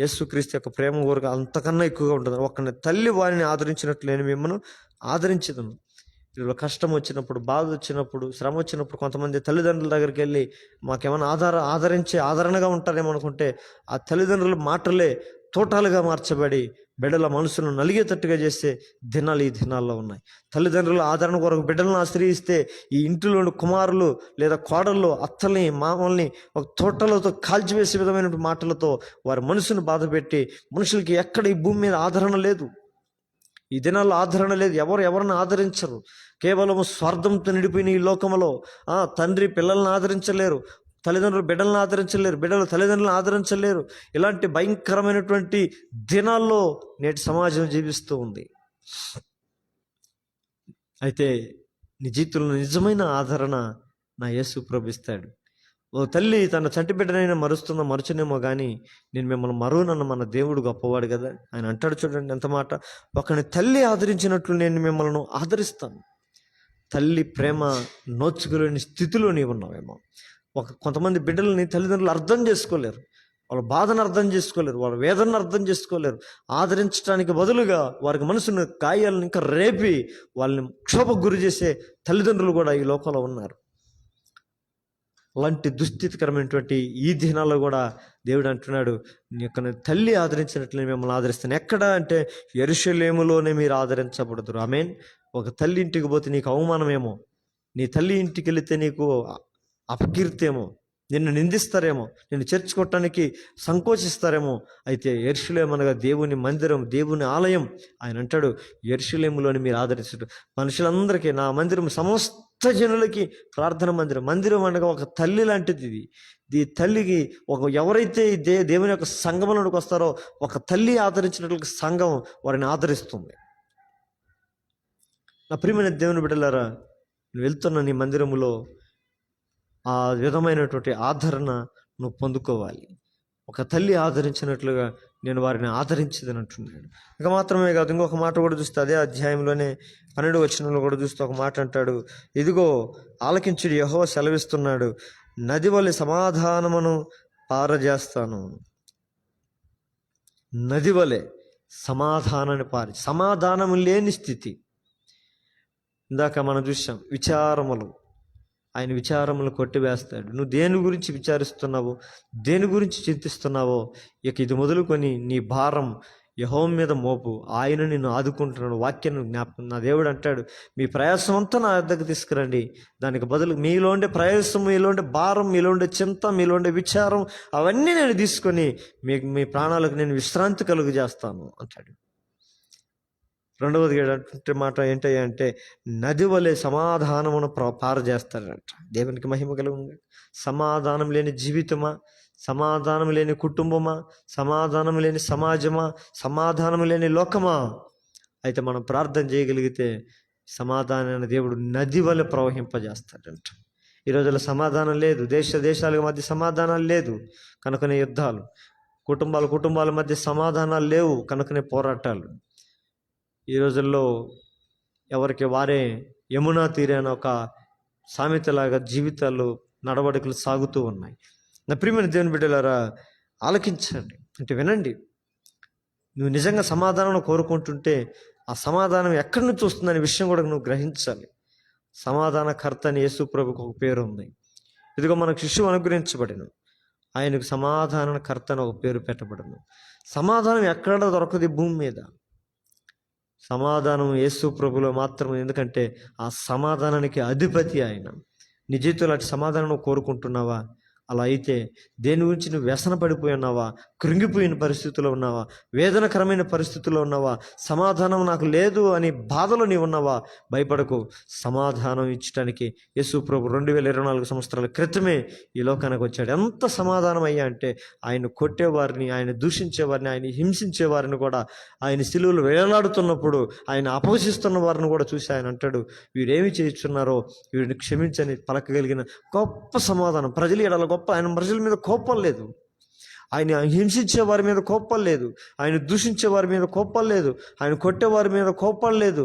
యేసుక్రీస్తు యొక్క ప్రేమ ఊరుగా అంతకన్నా ఎక్కువగా ఉంటుంది. ఒకని తల్లి వారిని ఆదరించినట్లు నేను మిమ్మల్ని ఆదరించదను. ఇలా కష్టం వచ్చినప్పుడు, బాధ వచ్చినప్పుడు, శ్రమ వచ్చినప్పుడు కొంతమంది తల్లిదండ్రుల దగ్గరికి వెళ్ళి మాకేమైనా ఆదరించే ఆదరణగా ఉంటారేమో అనుకుంటే, ఆ తల్లిదండ్రుల మాటలే తోటాలుగా మార్చబడి బిడ్డల మనసును నలిగేటట్టుగా చేసే దినాలు ఈ దినాల్లో ఉన్నాయి. తల్లిదండ్రుల ఆదరణ కొరకు బిడ్డలను ఆశ్రయిస్తే ఈ ఇంటిలోని కుమారులు లేదా కోడళ్ళు అత్తల్ని మామల్ని ఒక తోటలతో కాల్చివేసే విధమైన మాటలతో వారి మనసును బాధపెట్టి, మనుషులకి ఎక్కడ ఈ భూమి మీద ఆదరణ లేదు, ఈ దినాల్లో ఆదరణ లేదు. ఎవరిని ఆదరించరు. కేవలం స్వార్థంతో నిండిపోయిన ఈ లోకంలో తండ్రి పిల్లల్ని ఆదరించలేరు, తల్లిదండ్రులు బిడ్డలను ఆదరించలేరు, బిడ్డలు తల్లిదండ్రులను ఆదరించలేరు. ఇలాంటి భయంకరమైనటువంటి దినాల్లో నేటి సమాజం జీవిస్తూ ఉంది. అయితే నీ జీవితంలో నిజమైన ఆదరణ నా యేసు ప్రభుస్తాడు. ఓ తల్లి తన చంటి బిడ్డనైనా మరుచునేమో కానీ నేను మిమ్మల్ని మరువనన్న మన దేవుడు గొప్పవాడు కదా. ఆయన అంటాడు, చూడండి ఎంత మాట, ఒకని తల్లి ఆదరించినట్లు నేను మిమ్మల్ని ఆదరిస్తాను. తల్లి ప్రేమ నోచుకోలేని స్థితిలో నీవు ఉన్నావేమో. కొంతమంది బిడ్డలని తల్లిదండ్రులు అర్థం చేసుకోలేరు, వాళ్ళ బాధను అర్థం చేసుకోలేరు, వాళ్ళ వేదనను అర్థం చేసుకోలేరు. ఆదరించడానికి బదులుగా వారికి మనసును గాయాలను ఇంకా రేపి వాళ్ళని క్షోభకు గురి చేసే తల్లిదండ్రులు కూడా ఈ లోకంలో ఉన్నారు. అలాంటి దుస్థితికరమైనటువంటి ఈ దినాల్లో కూడా దేవుడు అంటున్నాడు, నీ యొక్క తల్లి ఆదరించినట్లు మిమ్మల్ని ఆదరిస్తాను. ఎక్కడ అంటే యెరూషలేములోనే మీరు ఆదరించబడదురు. ఆమేన్. ఒక తల్లి ఇంటికి పోతే నీకు అవమానమేమో, నీ తల్లి ఇంటికి వెళితే నీకు అపకీర్తేమో, నిన్ను నిందిస్తారేమో, నిన్ను చేర్చుకోవటానికి సంకోచిస్తారేమో. అయితే యెరూషలేము అనగా దేవుని మందిరం, దేవుని ఆలయం. ఆయన అంటాడు, యెరూషలేములోని మీరు ఆదరించడు. మనుషులందరికీ నా మందిరం సమస్త జనులకి ప్రార్థన మందిరం. మందిరం అనగా ఒక తల్లి లాంటిది. ఈ తల్లికి ఎవరైతే దేవుని యొక్క సంఘంలోకి వస్తారో ఒక తల్లి ఆదరించినట్లుగా సంఘం వారిని ఆదరిస్తుంది. నా ప్రియమైన దేవుని బిడ్డలారా, నువ్వు వెళ్తున్న నీ మందిరములో ఆ విధమైనటువంటి ఆదరణ నువ్వు పొందుకోవాలి. ఒక తల్లి ఆదరించినట్లుగా నేను వారిని ఆదరించదని అంటున్నాడు. ఇక మాత్రమే కాదు, ఇంకొక మాట కూడా చూస్తే అదే అధ్యాయంలోనే 12వ వచనంలో కూడా చూస్తే ఒక మాట అంటాడు, ఇదిగో ఆలకించుడు, యెహోవా సెలవిస్తున్నాడు, నది వలె సమాధానమును పారజేస్తాను. నది వలె సమాధానాన్ని సమాధానం లేని స్థితి. ఇందాక మనం చూసాం విచారములు, ఆయన విచారములు కొట్టివేస్తాడు. నువ్వు దేని గురించి విచారిస్తున్నావో, దేని గురించి చింతిస్తున్నావో, ఇక ఇది మొదలుకొని నీ భారం యెహోవా మీద మోపు, ఆయన నిన్ను ఆదుకుంటున్నాడు. వాక్యం జ్ఞాపకం. నా దేవుడు అంటాడు, మీ ప్రయాసం అంతా నా వద్దకు తీసుకురండి, దానికి బదులు మీలో ఉండే ప్రయాసం, మీలో ఉండే భారం, మీలో ఉండే చింత, మీలో ఉండే విచారం అవన్నీ నేను తీసుకొని మీ ప్రాణాలకు నేను విశ్రాంతి కలుగు చేస్తాను అంటాడు. రెండవది అంటే మాట ఏంటయ్యా అంటే, నది వలె సమాధానమును పారజేస్తాడంట. దేవునికి మహిమ కలుగును. సమాధానం లేని జీవితమా, సమాధానం లేని కుటుంబమా, సమాధానం లేని సమాజమా, సమాధానం లేని లోకమా? అయితే మనం ప్రార్థన చేయగలిగితే సమాధానాన్ని దేవుడు నది వలె ప్రవహింపజేస్తాడంట. ఈ రోజుల్లో సమాధానం లేదు, దేశాల మధ్య సమాధానాలు లేదు కనుకనే యుద్ధాలు, కుటుంబాల మధ్య సమాధానాలు లేవు కనుకనే పోరాటాలు. ఈ రోజుల్లో ఎవరికి వారే యమునా తీరైన ఒక సామెతలాగా జీవితాలు నడవడికలు సాగుతూ ఉన్నాయి. నా ప్రియమైన దేవుని బిడ్డలారా, ఆలకించండి, అంటే వినండి. నువ్వు నిజంగా సమాధానం కోరుకుంటుంటే ఆ సమాధానం ఎక్కడి నుంచి వస్తుందనే విషయం కూడా నువ్వు గ్రహించాలి. సమాధానకర్త అని యేసు ప్రభుకు ఒక పేరు ఉంది. ఇదిగో మనకు శిశువు అనుగ్రహించబడిన, ఆయనకు సమాధానకర్త అని ఒక పేరు పెట్టబడను. సమాధానం ఎక్కడ దొరకదు ఈ భూమి మీద. సమాధానం యేసు ప్రభులో మాత్రమే. ఎందుకంటే ఆ సమాధానానికి అధిపతి ఆయన. నీ జీవితంలో అటు సమాధానం కోరుకుంటున్నావా? అలా అయితే దేని గురించి నువ్వు వ్యసన పడిపోయి ఉన్నావా? కృంగిపోయిన పరిస్థితిలో ఉన్నావా? వేదనకరమైన పరిస్థితుల్లో ఉన్నావా? సమాధానం నాకు లేదు అని బాధలో నీవు ఉన్నావా? భయపడకు. సమాధానం ఇచ్చడానికి యేసు ప్రభు 2024 సంవత్సరాల క్రితమే ఈ లోకానికి వచ్చాడు. ఎంత సమాధానం అయ్యా అంటే, ఆయన కొట్టేవారిని, ఆయన దూషించేవారిని, ఆయన హింసించేవారిని కూడా, ఆయన శిలువలు వేలాడుతున్నప్పుడు ఆయన అపవసిస్తున్న వారిని కూడా చూసి ఆయన అంటాడు, వీరేమి చేస్తున్నారో వీరిని క్షమించని పలకగలిగిన గొప్ప సమాధానం. ప్రజలు ఎడల గొప్ప, ఆయన ప్రజల మీద కోపం లేదు, ఆయన హింసించే వారి మీద కోపం లేదు, ఆయన దూషించే వారి మీద కోపం లేదు, ఆయన కొట్టేవారి మీద కోపం లేదు,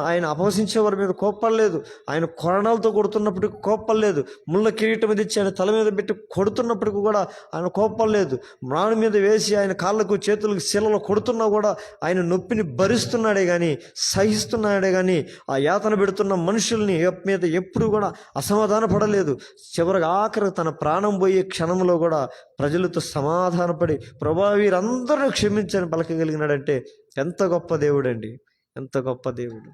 ఆయన అపవసించే వారి మీద కోపం లేదు, ఆయన కొరణాలతో కొడుతున్నప్పటికీ కోపం లేదు, ముళ్ళ కిరీటం మీద ఇచ్చి ఆయన తల మీద పెట్టి కొడుతున్నప్పటికీ కూడా ఆయన కోపం లేదు, మ్రాణి మీద వేసి ఆయన కాళ్ళకు చేతులకు శిలలో కొడుతున్నా కూడా ఆయన నొప్పిని భరిస్తున్నాడే కానీ, సహిస్తున్నాడే కానీ ఆ యాతన పెడుతున్న మనుషుల్ని మీద ఎప్పుడు కూడా అసమాధాన పడలేదు. చివరికి ఆఖరి తన ప్రాణం పోయే క్షణంలో కూడా ప్రజలతో సమాధానపడి, ప్రభా వీరందరూ క్షమించని పలకగలిగినాడంటే ఎంత గొప్ప దేవుడు అండి, ఎంత గొప్ప దేవుడు.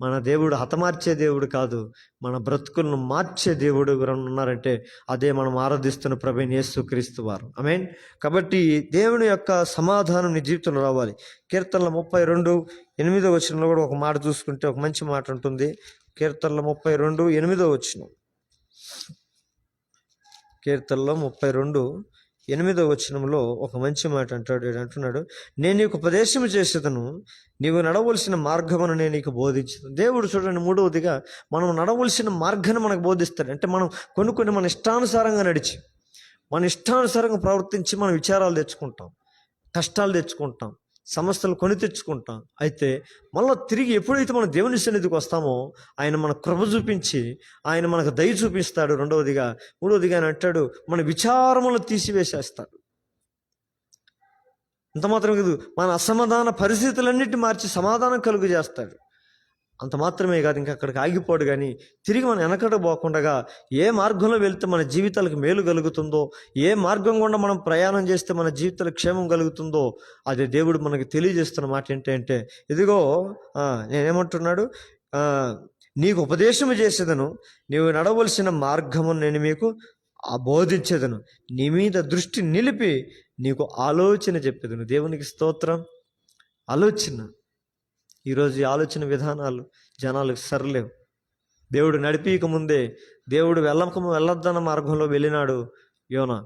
మన దేవుడు హతమార్చే దేవుడు కాదు, మన బ్రతుకులను మార్చే దేవుడు ఎవరైనా ఉన్నారంటే అదే మనం ఆరాధిస్తున్న ప్రభువైన యేసుక్రీస్తు వారు. ఆమేన్. కాబట్టి దేవుని యొక్క సమాధానం నీ జీవితంలో రావాలి. కీర్తనల 32:8 కూడా ఒక మాట చూసుకుంటే ఒక మంచి మాట ఉంటుంది. కీర్తనల 32:8 కీర్తనలో 32:8 ఒక మంచి మాట అంటున్నాడు, నేను నీకు ఉపదేశం చేసేదను, నీవు నడవలసిన మార్గమును నేను నీకు బోధించను. దేవుడు చూడండి, మూడవదిగా మనం నడవలసిన మార్గాన్ని మనకు బోధిస్తాడు. అంటే మనం కొన్ని మన ఇష్టానుసారంగా నడిచి, మన ఇష్టానుసారంగా ప్రవర్తించి మనం విచారాలు తెచ్చుకుంటాం, కష్టాలు తెచ్చుకుంటాం, సమస్యలు కొని తెచ్చుకుంటాం. అయితే మళ్ళీ తిరిగి ఎప్పుడైతే మనం దేవుని సన్నిధికి వస్తామో ఆయన మన కృప చూపించి, ఆయన మనకు దయ చూపిస్తాడు. మూడవదిగా ఆయన అంటాడు, మన విచారములు తీసివేసేస్తాడు. అంత మాత్రం కాదు, మన అసమాధాన పరిస్థితులన్నిటి మార్చి సమాధానం కలుగు చేస్తాడు. అంత మాత్రమే కాదు, ఇంకా అక్కడికి ఆగిపోడు. కానీ తిరిగి మనం వెనకట పోకుండా ఏ మార్గంలో వెళ్తే మన జీవితాలకు మేలు కలుగుతుందో, ఏ మార్గం గుండా మనం ప్రయాణం చేస్తే మన జీవితాలకు క్షేమం కలుగుతుందో అదే దేవుడు మనకి తెలియజేస్తున్న మాట ఏంటంటే, ఇదిగో నేనేమంటున్నాడు, నీకు ఉపదేశము చేసేదను, నీవు నడవలసిన మార్గమును నేను మీకు బోధించేదను, నీ మీద దృష్టి నిలిపి నీకు ఆలోచన చెప్పేదను. దేవునికి స్తోత్రం. ఆలోచన. ఈరోజు ఈ ఆలోచన విధానాలు జనాలకు సరిలేవు. దేవుడు నడిపీక ముందే దేవుడు వెళ్ళొద్దన్న మార్గంలో వెళ్ళినాడు యోనా.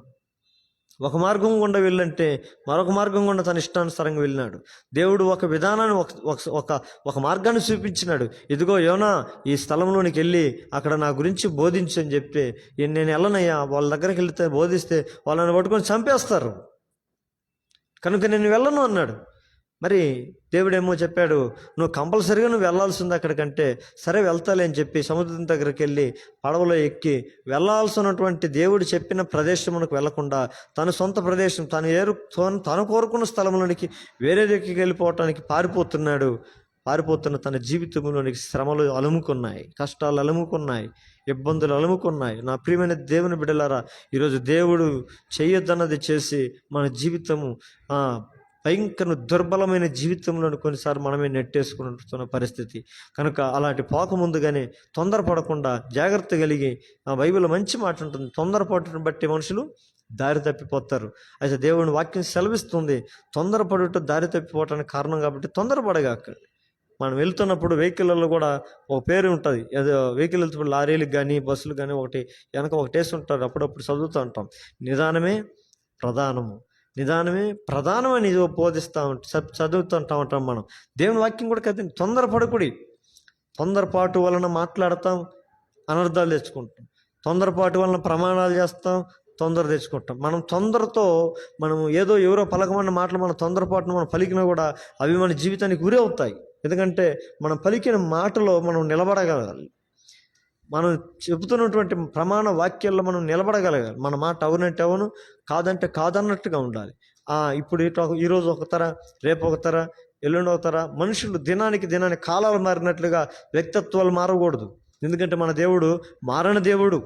ఒక మార్గం గుండా వెళ్ళంటే మరొక మార్గం గుండా తన ఇష్టానుసారంగా వెళ్ళినాడు. దేవుడు ఒక విధానాన్ని ఒక మార్గాన్ని చూపించినాడు. ఇదిగో యోనా, ఈ స్థలంలోనికి వెళ్ళి అక్కడ నా గురించి బోధించు అని చెప్తే, నేను వెళ్ళనయ్యా, వాళ్ళ దగ్గరికి వెళ్తే బోధిస్తే వాళ్ళని పట్టుకొని చంపేస్తారు, కనుక నేను వెళ్ళను అన్నాడు. మరి దేవుడేమో చెప్పాడు, నువ్వు కంపల్సరీగా నువ్వు వెళ్ళాల్సింది అక్కడికంటే, సరే వెళ్తాలే అని చెప్పి సముద్రం దగ్గరికి వెళ్ళి పడవలో ఎక్కి వెళ్ళాల్సినటువంటి దేవుడు చెప్పిన ప్రదేశమునకు వెళ్లకుండా తన సొంత ప్రదేశం తను కోరుకున్న స్థలంలోనికి వేరే దగ్గరికి వెళ్ళిపోవటానికి పారిపోతున్న తన జీవితంలోనికి శ్రమలు అలుముకున్నాయి, కష్టాలు అలుముకున్నాయి, ఇబ్బందులు అలుముకున్నాయి. నా ప్రియమైన దేవుని బిడ్డలారా, ఈరోజు దేవుడు చేయొద్దన్నది చేసి మన జీవితము భయంకర దుర్బలమైన జీవితంలో కొన్నిసార్లు మనమే నెట్టేసుకుంటున్న పరిస్థితి. కనుక అలాంటి పోక ముందుగానే తొందరపడకుండా జాగ్రత్త కలిగి, ఆ బైబిల్లో మంచి మాట ఉంటుంది, తొందరపాటును బట్టి మనుషులు దారి తప్పిపోతారు. అయితే దేవుని వాక్యం సెలవిస్తుంది, తొందరపడుట దారి తప్పిపోవటానికి కారణం. కాబట్టి తొందరపడగాక. మనం వెళ్తున్నప్పుడు వెహికల్లో కూడా ఒక పేరు ఉంటుంది. ఏదో వెహికల్ వెళ్తున్నప్పుడు లారీలకు కానీ బస్సులు కానీ ఒకటి వెనక ఒకటేసి ఉంటారు. అప్పుడప్పుడు చదువుతూ ఉంటాం, నిదానమే ప్రధానమని చదువుతుంటా ఉంటాం మనం. దేవుని వాక్యం కూడా కదండి, తొందరపాటు వలన మాట్లాడతాం, అనర్థాలు తెచ్చుకుంటాం. తొందరపాటు వలన ప్రమాణాలు చేస్తాం, తొందర తెచ్చుకుంటాం. మనం తొందరతో ఎవరో పలకమన్న మాటలు మన తొందరపాటును మనం పలికినా కూడా అవి మన జీవితానికి గురి అవుతాయి. ఎందుకంటే మనం పలికిన మాటలో మనం నిలబడగలగాలి, మనం చెబుతున్నటువంటి ప్రమాణ వాక్యాల్లో మనం నిలబడగలగాలి. మన మాట అవునంటే అవును, కాదంటే కాదన్నట్టుగా ఉండాలి. ఇప్పుడు ఈరోజు ఒక తర, రేపు ఒక తర, ఎల్లుండి ఒక తర. మనుషులు దినానికి కాలాలు మారినట్లుగా వ్యక్తిత్వాలు మారకూడదు. ఎందుకంటే మన దేవుడు మారని దేవుడు,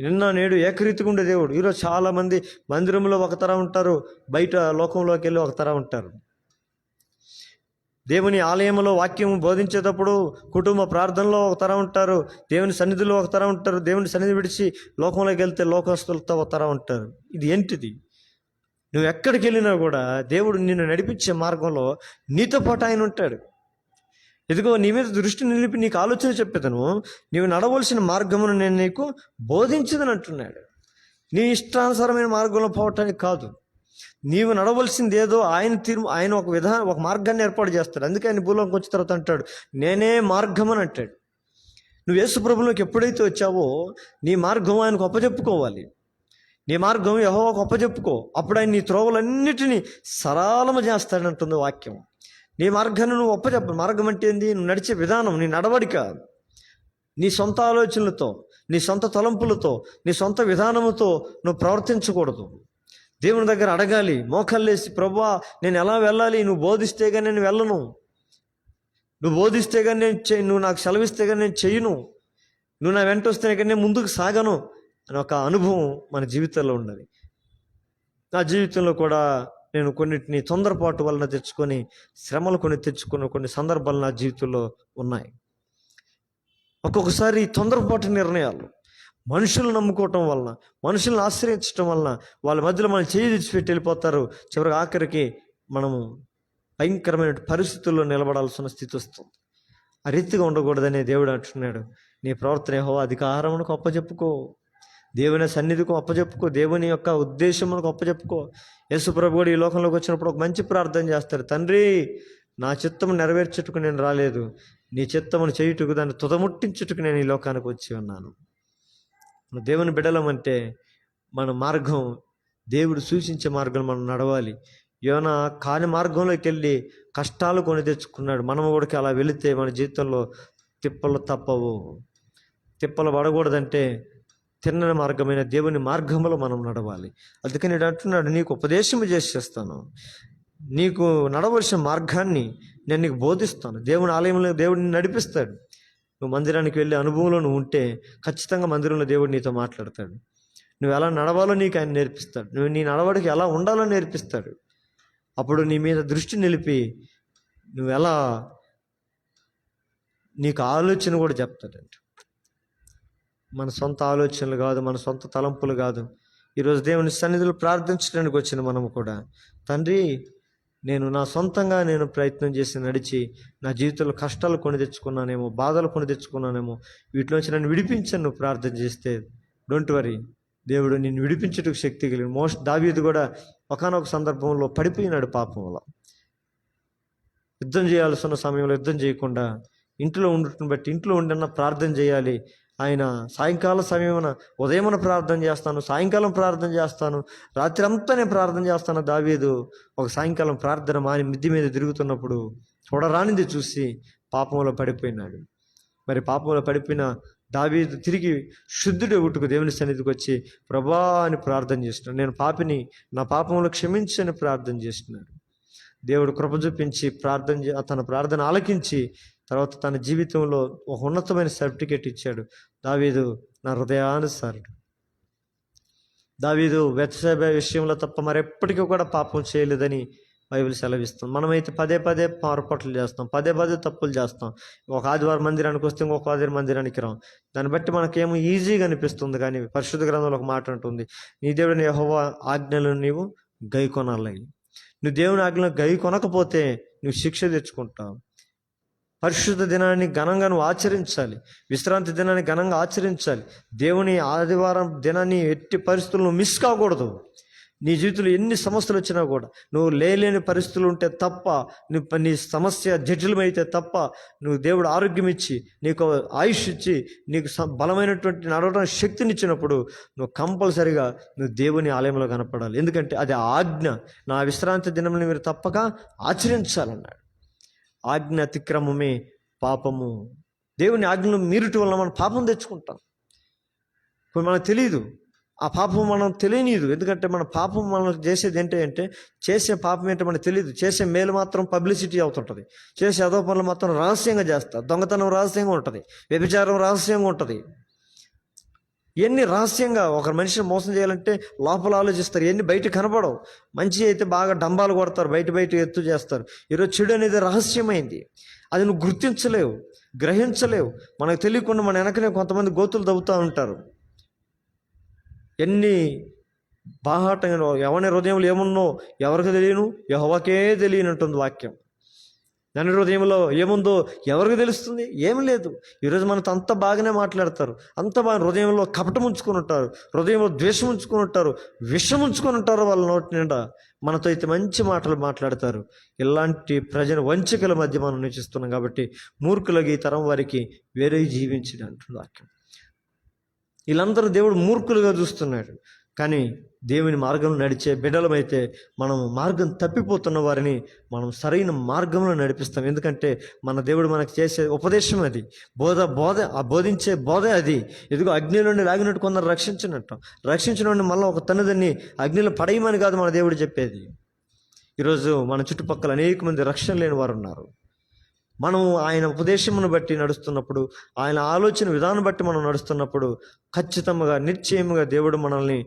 నిన్న నేడు ఏకరీతిగా ఉండే దేవుడు. ఈరోజు చాలామంది మందిరంలో ఒక తర ఉంటారు, బయట లోకంలోకి వెళ్ళి ఒక తర ఉంటారు. దేవుని ఆలయంలో వాక్యం బోధించేటప్పుడు కుటుంబ ప్రార్థనలో ఒక తర ఉంటారు, దేవుని సన్నిధిలో ఒక తర ఉంటారు, దేవుని సన్నిధి విడిచి లోకంలోకి వెళ్తే లోకస్తులతో ఒక తర ఉంటారు. ఇది ఏంటిది? నువ్వు ఎక్కడికి వెళ్ళినా కూడా దేవుడు నిన్ను నడిపించే మార్గంలో నీతో పాటు ఆయన ఉంటాడు. ఇదిగో నీ మీద దృష్టి నిలిపి నీకు ఆలోచన చెప్పేదను, నీవు నడవలసిన మార్గమును నేను నీకు బోధించదని అంటున్నాడు. నీ ఇష్టానుసారమైన మార్గంలో పోవటానికి కాదు, నీవు నడవలసింది ఏదో ఆయన ఒక మార్గాన్ని ఏర్పాటు చేస్తాడు. అందుకే ఆయన భూలోకి వచ్చిన తర్వాత అంటాడు, నేనే మార్గం అని అంటాడు. నువ్వు యేసు ప్రభువులోకి ఎప్పుడైతే వచ్చావో నీ మార్గం ఆయనకు అప్పచెప్పుకోవాలి. నీ మార్గం యెహోవాకు అప్పచెప్పుకో, అప్పుడు ఆయన నీ త్రోవలన్నిటినీ సరళము చేస్తాడంటుంది వాక్యం. నీ మార్గాన్ని నువ్వు అప్పచెప్ప. మార్గం అంటే ఏంది? నువ్వు నడిచే విధానం, నీ నడవడిక. నీ సొంత ఆలోచనలతో, నీ సొంత తలంపులతో, నీ సొంత విధానముతో నువ్వు ప్రవర్తించకూడదు. దేవుని దగ్గర అడగాలి, మోకాళ్ళేసి, ప్రభువా నేను ఎలా వెళ్ళాలి? నువ్వు బోధిస్తే కానీ నేను వెళ్ళను, నువ్వు బోధిస్తే కానీ నువ్వు నాకు సెలవిస్తే కానీ నేను చెయ్యను, నువ్వు నా వెంట వస్తే కానీ నేను ముందుకు సాగను అని ఒక అనుభవం మన జీవితంలో ఉన్నది. నా జీవితంలో కూడా నేను కొన్నిటిని తొందరపాటు వలన తెచ్చుకొని శ్రమలు తెచ్చుకున్న కొన్ని సందర్భాలు నా జీవితంలో ఉన్నాయి. ఒక్కొక్కసారి తొందరపాటు నిర్ణయాలు, మనుషులు నమ్ముకోవటం వలన, మనుషులను ఆశ్రయించడం వలన వాళ్ళ మధ్యలో మనం చేయి తెచ్చిపెట్టి వెళ్ళిపోతారు. చివరికి ఆఖరికి మనము భయంకరమైన పరిస్థితుల్లో నిలబడాల్సిన స్థితి వస్తుంది. ఆ రీతిగా ఉండకూడదనే దేవుడు అంటున్నాడు, నీ ప్రవర్తన యెహోవా అధికారమునకు అప్పచెప్పుకో, దేవుని సన్నిధికి అప్పచెప్పుకో, దేవుని యొక్క ఉద్దేశమునకు అప్పచెప్పుకో. యేసు ప్రభు కూడా ఈ లోకంలోకి వచ్చినప్పుడు ఒక మంచి ప్రార్థన చేస్తారు, తండ్రి నా చిత్తము నెరవేర్చుటకు నేను రాలేదు, నీ చిత్తమును చేయుటకు దాన్ని తుదముట్టించుటకు నేను ఈ లోకానికి వచ్చి ఉన్నాను. మన దేవుని బిడ్డలమంటే మన మార్గం దేవుడు సూచించే మార్గం మనం నడవాలి. యోనా కాని మార్గంలోకి వెళ్ళి కష్టాలు కొని తెచ్చుకున్నాడు. మనం కూడా అలా వెళితే మన జీవితంలో తిప్పలు తప్పవు. తిప్పలు పడకూడదంటే తిన్నని మార్గమైన దేవుని మార్గంలో మనం నడవాలి. అందుకని నేను అంటున్నాడు, నీకు ఉపదేశం చేసేస్తాను, నీకు నడవలసిన మార్గాన్ని నేను నీకు బోధిస్తాను. దేవుని ఆలయంలో దేవుడిని నడిపిస్తాడు. నువ్వు మందిరానికి వెళ్ళే అనుభవంలో నువ్వు ఉంటే ఖచ్చితంగా మందిరంలో దేవుడు నీతో మాట్లాడతాడు. నువ్వు ఎలా నడవాలో నీకు ఆయన నేర్పిస్తాడు. నువ్వు నీ నడవడికి ఎలా ఉండాలో నేర్పిస్తాడు. అప్పుడు నీ మీద దృష్టి నిలిపి నువ్వు ఎలా, నీకు ఆలోచన కూడా చెప్తాడంట. మన సొంత ఆలోచనలు కాదు, మన సొంత తలంపులు కాదు. ఈరోజు దేవుని సన్నిధిలో ప్రార్థించడానికి వచ్చిన మనము కూడా, తండ్రి నేను నా సొంతంగా నేను ప్రయత్నం చేసి నడిచి నా జీవితంలో కష్టాలు కొని తెచ్చుకున్నానేమో, బాధలు కొని తెచ్చుకున్నానేమో, వీటిలోంచి నన్ను విడిపించను నువ్వు ప్రార్థన చేస్తే, డోంట్ వరీ, దేవుడు నిన్ను విడిపించుటకు శక్తి కలిగిన. దావీదు కూడా ఒకానొక సందర్భంలో పడిపోయినాడు పాపంలో. యుద్ధం చేయాల్సిన సమయంలో యుద్ధం చేయకుండా ఇంట్లో ఉండటం బట్టి ఇంట్లో ఉండన్న ప్రార్థన చేయాలి. ఆయన సాయంకాల సమయమున, ఉదయమున ప్రార్థన చేస్తాను, సాయంకాలం ప్రార్థన చేస్తాను, రాత్రి అంతా నేను ప్రార్థన చేస్తాను. దావీదు ఒక సాయంకాలం ప్రార్థన మాని మిద్ది మీద తిరుగుతున్నప్పుడు చూడరానిది చూసి పాపంలో పడిపోయినాడు. మరి పాపంలో పడిపోయిన దావీదు తిరిగి శుద్ధుడి ఉట్టుకు దేవుని సన్నిధికి వచ్చి ప్రభా అని ప్రార్థన చేస్తున్నాడు. నేను పాపిని, నా పాపంలో క్షమించని ప్రార్థన చేస్తున్నాడు. దేవుడు కృప చూపించి తన ప్రార్థన ఆలకించి తర్వాత తన జీవితంలో ఒక ఉన్నతమైన సర్టిఫికేట్ ఇచ్చాడు. దావీదు నా హృదయానుసారుడు. దావీదు బెత్షెబా విషయంలో తప్ప మరెప్పటికీ కూడా పాపం చేయలేదని బైబిల్ సెలవిస్తాం. మనమైతే పదే పదే పొరపాట్లు చేస్తాం, పదే పదే తప్పులు చేస్తాం. ఒక ఆదివారం మందిరానికి వస్తే ఇంకొక ఆదివారం మందిరానికి రాం. దాన్ని బట్టి మనకేమో ఈజీగా అనిపిస్తుంది. కానీ పరిశుద్ధ గ్రంథంలో ఒక మాట ఉంటుంది, నీ దేవుని యెహోవా ఆజ్ఞలను నీవు గైకొనాలి. నువ్వు దేవుని ఆజ్ఞలను గైకొనకపోతే నువ్వు శిక్ష తెచ్చుకుంటావు. పరిశుద్ధ దినాన్ని ఘనంగా నువ్వు ఆచరించాలి. విశ్రాంతి దినాన్ని ఘనంగా ఆచరించాలి. దేవుని ఆదివారం దినాన్ని ఎట్టి పరిస్థితులు నువ్వు మిస్ కాకూడదు. నీ జీవితంలో ఎన్ని సమస్యలు వచ్చినా కూడా, నువ్వు లేని పరిస్థితులు ఉంటే తప్ప, నీ సమస్య జటిలమైతే తప్ప, నువ్వు దేవుడు ఆరోగ్యం ఇచ్చి, నీకు ఆయుష్ ఇచ్చి, నీకు బలమైనటువంటి నడవడానికి శక్తిని ఇచ్చినప్పుడు నువ్వు కంపల్సరిగా నువ్వు దేవుని ఆలయంలో కనపడాలి. ఎందుకంటే అది ఆజ్ఞ. నా విశ్రాంతి దినంని మీరు తప్పక ఆచరించాలన్నాడు. ఆజ్ఞ అతిక్రమమే పాపము. దేవుని ఆజ్ఞను మీరుటి వల్ల మనం పాపం తెచ్చుకుంటాం. ఇప్పుడు మనకు తెలియదు, ఆ పాపం మనం తెలియనిదు. ఎందుకంటే మన పాపం మనం చేసేది ఏంటంటే, చేసే పాపం ఏంటో మనకు తెలియదు. చేసే మేలు మాత్రం పబ్లిసిటీ అవుతుంటుంది. చేసే అదో పనులు మాత్రం రహస్యంగా చేస్తారు. దొంగతనం రహస్యంగా ఉంటుంది, వ్యభిచారం రహస్యంగా ఉంటుంది. ఎన్ని రహస్యంగా ఒక మనిషిని మోసం చేయాలంటే లోపల ఆలోచిస్తారు, ఎన్ని బయట కనపడవు. మంచి అయితే బాగా డంబాలు కొడతారు, బయట ఎత్తు చేస్తారు. ఈరోజు చెడు అనేది రహస్యమైంది. అది నువ్వు గుర్తించలేవు, గ్రహించలేవు. మనకు తెలియకుండా మన వెనకనే కొంతమంది గోతులు తవ్వుతూ ఉంటారు. ఎన్ని బాహాటంగా ఎవరి హృదయంలో ఏమున్నో ఎవరికి తెలియను, యెహోవాకే తెలియనంటుంది వాక్యం. దాని హృదయంలో ఏముందో ఎవరికి తెలుస్తుంది? ఏమి లేదు. ఈరోజు మనతో అంత బాగానే మాట్లాడతారు, అంత బాగా హృదయంలో కపటం ఉంచుకొని ఉంటారు, హృదయంలో ద్వేషం ఉంచుకొని ఉంటారు, విషం ఉంచుకొని ఉంటారు వాళ్ళ నోటి నిండా. మనతో అయితే మంచి మాటలు మాట్లాడతారు. ఇలాంటి ప్రజల వంచికల మధ్య మనం నివసిస్తున్నాం కాబట్టి మూర్ఖులకి ఈ తరం వారికి వేరే జీవించడం అంటుంది వాక్యం. వీళ్ళందరూ దేవుడు మూర్ఖులుగా చూస్తున్నాడు. కానీ దేవుని మార్గంలో నడిచే బిడ్డలమైతే మనం మార్గం తప్పిపోతున్న వారిని మనం సరైన మార్గంలో నడిపిస్తాం. ఎందుకంటే మన దేవుడు మనకు చేసే ఉపదేశం అది, ఆ బోధించే బోధ అది. ఇదిగో అగ్నిలోని లాగినట్టు కొందరు రక్షించిన మళ్ళీ ఒక తన్నుదని అగ్నిలో పడేయమని కాదు మన దేవుడు చెప్పేది. ఈరోజు మన చుట్టుపక్కల అనేక మంది రక్షణ లేని వారు ఉన్నారు. మనం ఆయన ఉపదేశమును బట్టి నడుస్తున్నప్పుడు, ఆయన ఆలోచన విధానం బట్టి మనం నడుస్తున్నప్పుడు ఖచ్చితంగా నిశ్చయముగా దేవుడు మనల్ని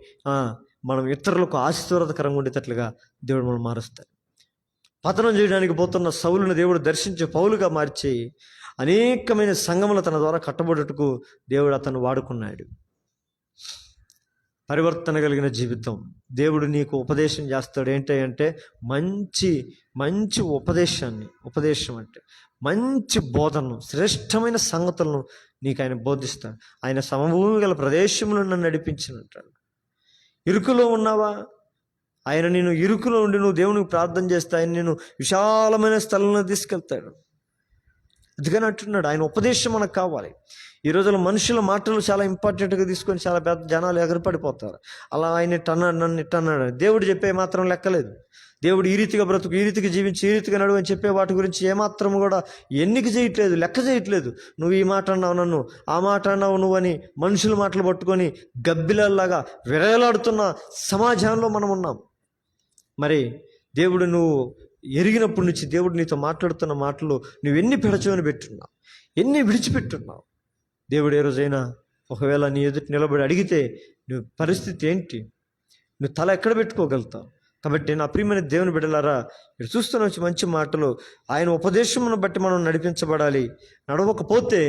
మనం ఇతరులకు ఆశీర్వాదకరంగా ఉండేటట్లుగా దేవుడు మనం మారుస్తాడు. పతనం చేయడానికి పోతున్న సౌలును దేవుడు దర్శించి పౌలుగా మార్చి అనేకమైన సంఘములు తన ద్వారా కట్టబడుటకు దేవుడు అతను వాడుకున్నాడు. పరివర్తన కలిగిన జీవితం దేవుడు నీకు ఉపదేశం చేస్తాడు. ఏంటంటే మంచి ఉపదేశం అంటే మంచి బోధనను, శ్రేష్టమైన సంగతులను నీకు ఆయన బోధిస్తాడు. ఆయన సమభూమి గల ప్రదేశంలో నన్ను నడిపించినట్టాడు. ఇరుకులో ఉన్నావా? ఆయన నేను ఇరుకులో ఉండి నువ్వు దేవునికి ప్రార్థన చేస్తే ఆయన నేను విశాలమైన స్థలంలో తీసుకెళ్తాడు. అందుకని అంటున్నాడు, ఆయన ఉపదేశం మనకు కావాలి. ఈ రోజుల్లో మనుషుల మాటలు చాలా ఇంపార్టెంట్గా తీసుకొని చాలా పెద్ద జనాలు ఎగరపడిపోతారు. అలా ఆయన ఇట్టన్నాడు, నన్ను ఇట్టన్నాడు. దేవుడు చెప్పే మాత్రం లెక్కలేదు. దేవుడు ఈ రీతిగా బ్రతుకు, ఈ రీతిగా జీవించి, ఈ రీతిగా నడువు అని చెప్పే వాటి గురించి ఏమాత్రం కూడా ఎన్నిక చేయట్లేదు, లెక్క చేయట్లేదు. నువ్వు ఈ మాట అన్నావు నన్ను, ఆ మాట అన్నావు నువ్వు అని మనుషుల మాటలు పట్టుకొని గబ్బిలలాగా విరయలాడుతున్న సమాజంలో మనం ఉన్నాం. మరి దేవుడు నువ్వు ఎరిగినప్పటి నుంచి దేవుడు నీతో మాట్లాడుతున్న మాటలు నువ్వు ఎన్ని పెడచమని పెట్టున్నావు, ఎన్ని విడిచిపెట్టున్నావు. దేవుడు ఏ రోజైనా ఒకవేళ నీ ఎదుటి నిలబడి అడిగితే నువ్వు పరిస్థితి ఏంటి? నువ్వు తల ఎక్కడ పెట్టుకోగలుగుతావు? కాబట్టి నా ప్రియమైన దేవుని బిడ్డలారా, మీరు చూస్తున్న మంచి మాటలు, ఆయన ఉపదేశమును బట్టి మనం నడిపించబడాలి. నడవకపోతే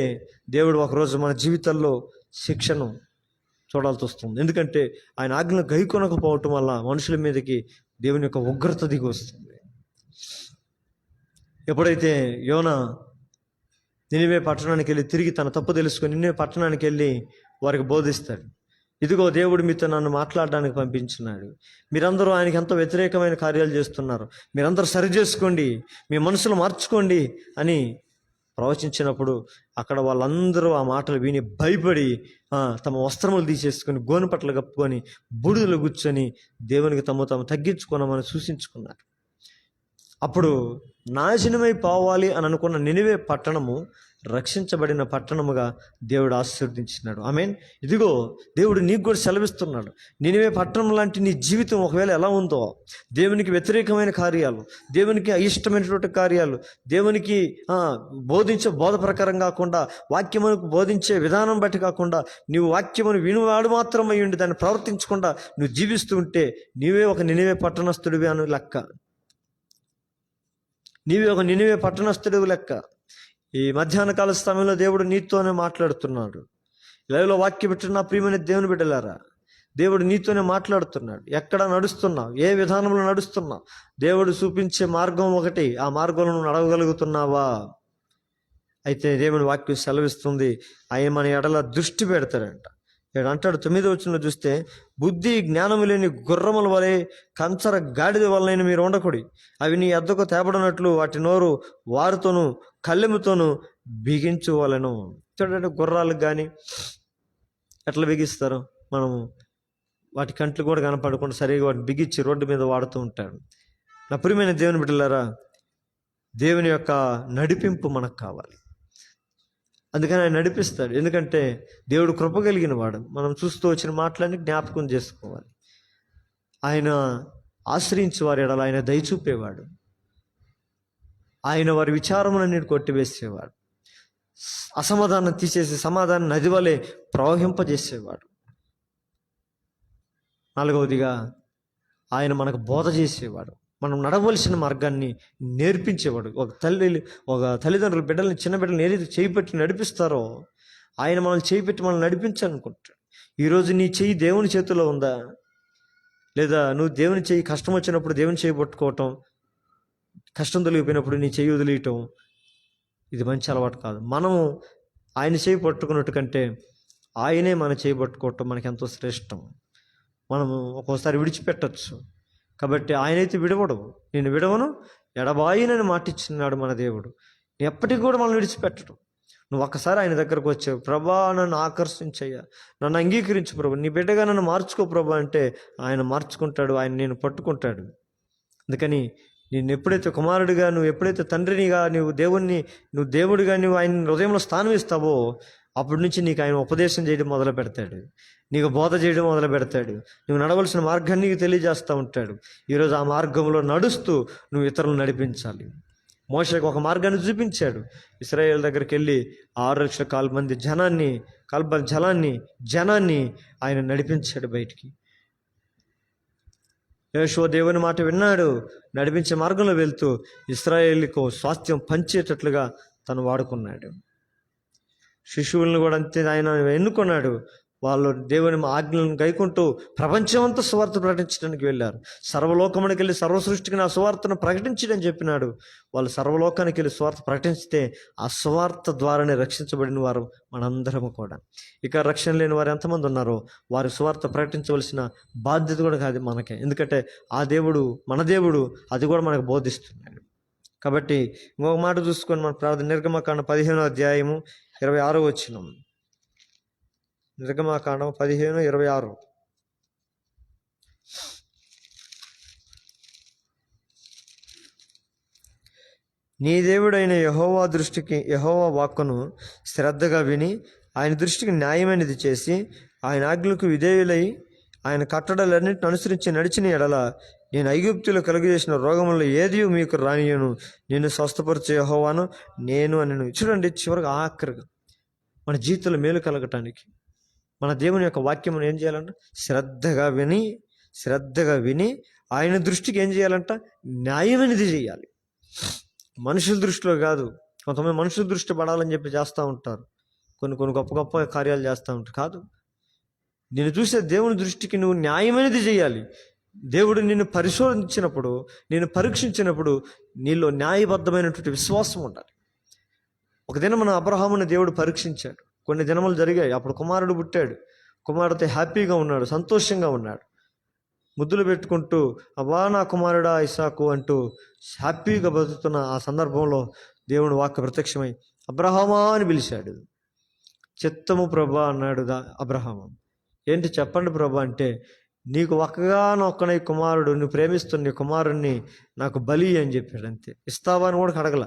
దేవుడు ఒకరోజు మన జీవితాల్లో శిక్షను చూడాల్సి వస్తుంది. ఎందుకంటే ఆయన ఆజ్ఞను గైకొనకపోవటం వల్ల మనుషుల మీదకి దేవుని యొక్క ఉగ్రత దిగి వస్తుంది. ఎప్పుడైతే యోనా నినివే పట్టణానికి వెళ్ళి తిరిగి తన తప్పు తెలుసుకొని నినివే పట్టణానికి వెళ్ళి వారికి బోధిస్తాడు, ఇదిగో దేవుడు మీతో నన్ను మాట్లాడడానికి పంపించున్నాడు, మీరందరూ ఆయనకి ఎంతో వ్యతిరేకమైన కార్యాలు చేస్తున్నారు, మీరందరూ సరి చేసుకోండి, మీ మనసులు మార్చుకోండి అని ప్రవచించినప్పుడు అక్కడ వాళ్ళందరూ ఆ మాటలు విని భయపడి తమ వస్త్రములు తీసేసుకొని గోను పట్ల కప్పుకొని బూడిదలో కూర్చొని దేవునికి తమ తగ్గించుకోనమని సూచించుకున్నారు. అప్పుడు నాశనమై పోవాలి అని అనుకున్న నినివే పట్టణము రక్షించబడిన పట్టణముగా దేవుడు ఆశీర్వదించినాడు. ఆమేన్. ఇదిగో దేవుడు నీకు కూడా సెలవిస్తున్నాడు. నినివే పట్టణం లాంటి నీ జీవితం ఒకవేళ ఎలా ఉందో, దేవునికి వ్యతిరేకమైన కార్యాలు, దేవునికి అయిష్టమైనటువంటి కార్యాలు, దేవునికి బోధించే బోధ ప్రకారం కాకుండా, వాక్యమును బోధించే విధానం బట్టి కాకుండా, నీవు వాక్యమును వినువాడు మాత్రం అయ్యుండి దాన్ని ప్రవర్తించకుండా నువ్వు జీవిస్తూ ఉంటే నీవే ఒక నినివే పట్టణస్థుడివి అని లెక్క. నీవే ఒక నినివే పట్టణస్థుడివి లెక్క. ఈ మధ్యాహ్న కాల సమయంలో దేవుడు నీతోనే మాట్లాడుతున్నాడు. లైవ్లో వాక్యం పెట్టిన ప్రియమైన దేవుని బిడ్డలారా, దేవుడు నీతోనే మాట్లాడుతున్నాడు. ఎక్కడ నడుస్తున్నావు, ఏ విధానంలో నడుస్తున్నావు, దేవుడు చూపించే మార్గం ఒకటి, ఆ మార్గంలో నువ్వు నడవగలుగుతున్నావా? అయితే దేవుని వాక్యం సెలవిస్తుంది, ఆయన మన ఎడల దృష్టి పెడతాడంట. ఇక్కడ అంటాడు 9వ వచనంలో చూస్తే, బుద్ధి జ్ఞానము లేని గుర్రముల వలె కంచర గాడిద వలన మీరు ఉండకూడి, అవి నీ ఎద్దకు తేబడినట్లు వాటి నోరు వారితోనూ కళ్ళెముతోనూ బిగించువలెను. చూడండి, గుర్రాలకు కానీ ఎట్లా బిగిస్తారు, మనము వాటి కంట్లు కూడా కనపడకుండా సరిగా వాటిని బిగించి రోడ్డు మీద వాడుతూ ఉంటాడు. నా ప్రియమైన దేవుని బిడ్డలారా, దేవుని యొక్క నడిపింపు మనకు కావాలి. అందుకని ఆయన నడిపిస్తాడు. ఎందుకంటే దేవుడు కృప కలిగిన వాడు. మనం చూస్తూ వచ్చిన మాటలన్నీ జ్ఞాపకం చేసుకోవాలి. ఆయన ఆశ్రయించి వారి ఎడల ఆయన దయ చూపేవాడు. ఆయన వారి విచారములన్నిటి కొట్టివేసేవాడు. అసమాధానం తీసేసి సమాధానం నది వలె ప్రవహింపజేసేవాడు. 4వదిగా ఆయన మనకు బోధ చేసేవాడు. మనం నడవలసిన మార్గాన్ని నేర్పించేవాడు. ఒక తల్లిదండ్రులు బిడ్డల్ని, చిన్న బిడ్డలు ఏదైతే చేయి పెట్టి నడిపిస్తారో ఆయన మనల్ని చేయి పెట్టి మనల్ని నడిపించాలనుకుంటాడు. ఈరోజు నీ చెయ్యి దేవుని చేతిలో ఉందా? లేదా నువ్వు దేవుని చెయ్యి కష్టం వచ్చినప్పుడు దేవుని చెయ్యి పట్టుకోవటం, కష్టం తొలగిపోయినప్పుడు నీ చెయ్యి వదిలేయటం, ఇది మంచి అలవాటు కాదు. మనము ఆయన చేయి పట్టుకున్నట్టు కంటే ఆయనే మన చేయి పట్టుకోవటం మనకి ఎంతో శ్రేష్టం. మనము ఒక్కోసారి విడిచిపెట్టచ్చు, కాబట్టి ఆయనైతే విడవడు. నేను విడవను ఎడబాయినని మాటిచ్చినాడు మన దేవుడు. ఎప్పటికి కూడా మనం విడిచిపెట్టడు. నువ్వు ఒక్కసారి ఆయన దగ్గరకు వచ్చావు, ప్రభా నన్ను ఆకర్షించయ్యా, నన్ను అంగీకరించు ప్రభు, నీ బిడ్డగా నన్ను మార్చుకో ప్రభు అంటే ఆయన మార్చుకుంటాడు, ఆయన నేను పట్టుకుంటాడు. అందుకని నేను ఎప్పుడైతే కుమారుడిగా, నువ్వు ఎప్పుడైతే తండ్రినిగా, నువ్వు దేవుడిగా నువ్వు ఆయన హృదయంలో స్థానం ఇస్తావో, అప్పటి నుంచి నీకు ఆయన ఉపదేశం చేయడం మొదలు పెడతాడు, నీకు బోధ చేయడం మొదలు పెడతాడు, నువ్వు నడవలసిన మార్గాన్ని నీకు తెలియజేస్తూ ఉంటాడు. ఈరోజు ఆ మార్గంలో నడుస్తూ నువ్వు ఇతరులను నడిపించాలి. మోషేకు ఒక మార్గాన్ని చూపించాడు. ఇశ్రాయేల్ దగ్గరికి వెళ్ళి 6,00,000 మంది జనాన్ని ఆయన నడిపించాడు బయటికి. యెహోషువ దేవుని మాట విన్నాడు, నడిపించే మార్గంలో వెళ్తూ ఇశ్రాయేలుకు స్వాస్థ్యం పంచేటట్లుగా తను వాడుకున్నాడు. శిశువులను కూడా అంతే ఆయన ఎన్నుకున్నాడు. వాళ్ళు దేవుని ఆజ్ఞలను గైకుంటూ ప్రపంచమంతా సువార్త ప్రకటించడానికి వెళ్ళారు. సర్వలోకమునికి వెళ్ళి సర్వసృష్టికి నా సువార్తను ప్రకటించడని చెప్పినాడు. వాళ్ళు సర్వలోకానికి వెళ్ళి సువార్త ప్రకటించితే ఆ సువార్త ద్వారానే రక్షించబడిన వారు మనందరము కూడా. ఇక రక్షణ లేని వారు ఎంతమంది ఉన్నారో వారి సువార్త ప్రకటించవలసిన బాధ్యత కూడా కాదు మనకే. ఎందుకంటే ఆ దేవుడు, మన దేవుడు, అది కూడా మనకు బోధిస్తున్నాడు. కాబట్టి ఇంకొక మాట చూసుకొని మన ప్రార్థన, నిర్గమకాండ 15వ అధ్యాయము 26వ వచనం. నిర్గమకాండం 15:26. నీ దేవుడైన యెహోవా వాక్కును శ్రద్ధగా విని ఆయన దృష్టికి న్యాయమైనది చేసి ఆయన ఆజ్ఞలకు విధేయులై ఆయన కట్టడలన్నింటిని అనుసరించి నడిచిన ఎడల నేను ఐగుప్తులో కలుగజేసిన రోగములలో ఏది మీకు రానియను, నేను స్వస్థపరిచే యెహోవాను నేను అని. చూడండి, చివరికి ఆఖరిగా మన జీవితంలో మేలు కలగటానికి మన దేవుని యొక్క వాక్యం ఏం చేయాలంట? శ్రద్ధగా విని ఆయన దృష్టికి ఏం చేయాలంట? న్యాయమైనది చేయాలి. మనుషుల దృష్టిలో కాదు. కొంతమంది మనుషుల దృష్టి పడాలని చెప్పి చేస్తూ ఉంటారు, కొన్ని గొప్ప గొప్ప కార్యాలు చేస్తూ ఉంటారు. కాదు, నేను చూసే దేవుని దృష్టికి నువ్వు న్యాయమైనది చేయాలి. దేవుడు నిన్ను పరిశోధించినప్పుడు, నేను పరీక్షించినప్పుడు నీలో న్యాయబద్ధమైనటువంటి విశ్వాసం ఉండాలి. ఒక దినం మన అబ్రహాముని దేవుడు పరీక్షించాడు. కొన్ని దినములు జరిగాయి. అప్పుడు కుమారుడు పుట్టాడు. కుమారుడితో హ్యాపీగా ఉన్నాడు, సంతోషంగా ఉన్నాడు. ముద్దులు పెట్టుకుంటూ అబ్బా నా కుమారుడా ఇస్సాకు అంటూ హ్యాపీగా బతుకుతున్న ఆ సందర్భంలో దేవుడు వాక్య ప్రత్యక్షమై అబ్రహామా అని పిలిచాడు. చిత్తము ప్రభా అన్నాడు అబ్రహాము. ఏంటి చెప్పండి ప్రభా అంటే, నీకు ఒక్కగానొక్కనై కుమారుడు, నువ్వు ప్రేమిస్తున్న నీ కుమారుణ్ణి నాకు బలి అని చెప్పాడు. అంతే. ఇస్తావా అని కూడా అడగల.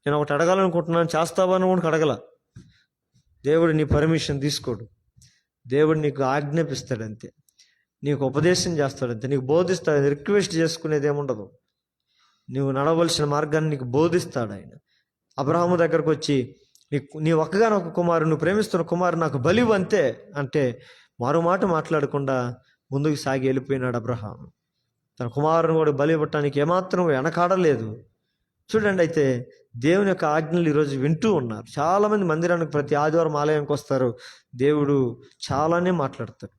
నేను ఒకటి అడగాలనుకుంటున్నాను, చేస్తావా అని కూడా అడగల. దేవుడు నీ పర్మిషన్ తీసుకోడు. దేవుడు నీకు ఆజ్ఞాపిస్తాడంతే, నీకు ఉపదేశం చేస్తాడంతే, నీకు బోధిస్తాడు. రిక్వెస్ట్ చేసుకునేది ఏముండదు. నువ్వు నడవలసిన మార్గాన్ని నీకు బోధిస్తాడు ఆయన. అబ్రహాము దగ్గరకు వచ్చి నీ ఒక్కగానొక్క కుమారుడు, నువ్వు ప్రేమిస్తున్న కుమారుడు నాకు బలివు అంతే అంటే మరో మాట మాట్లాడకుండా ముందుకు సాగి వెళ్ళిపోయినాడు అబ్రహాము. తన కుమారుని కూడా బలి ఇవ్వటానికి ఏమాత్రం వెనకాడలేదు. చూడండి, అయితే దేవుని యొక్క ఆజ్ఞలు ఈరోజు వింటూ ఉన్నారు. చాలామంది మందిరానికి ప్రతి ఆదివారం ఆలయానికి వస్తారు. దేవుడు చాలానే మాట్లాడతాడు.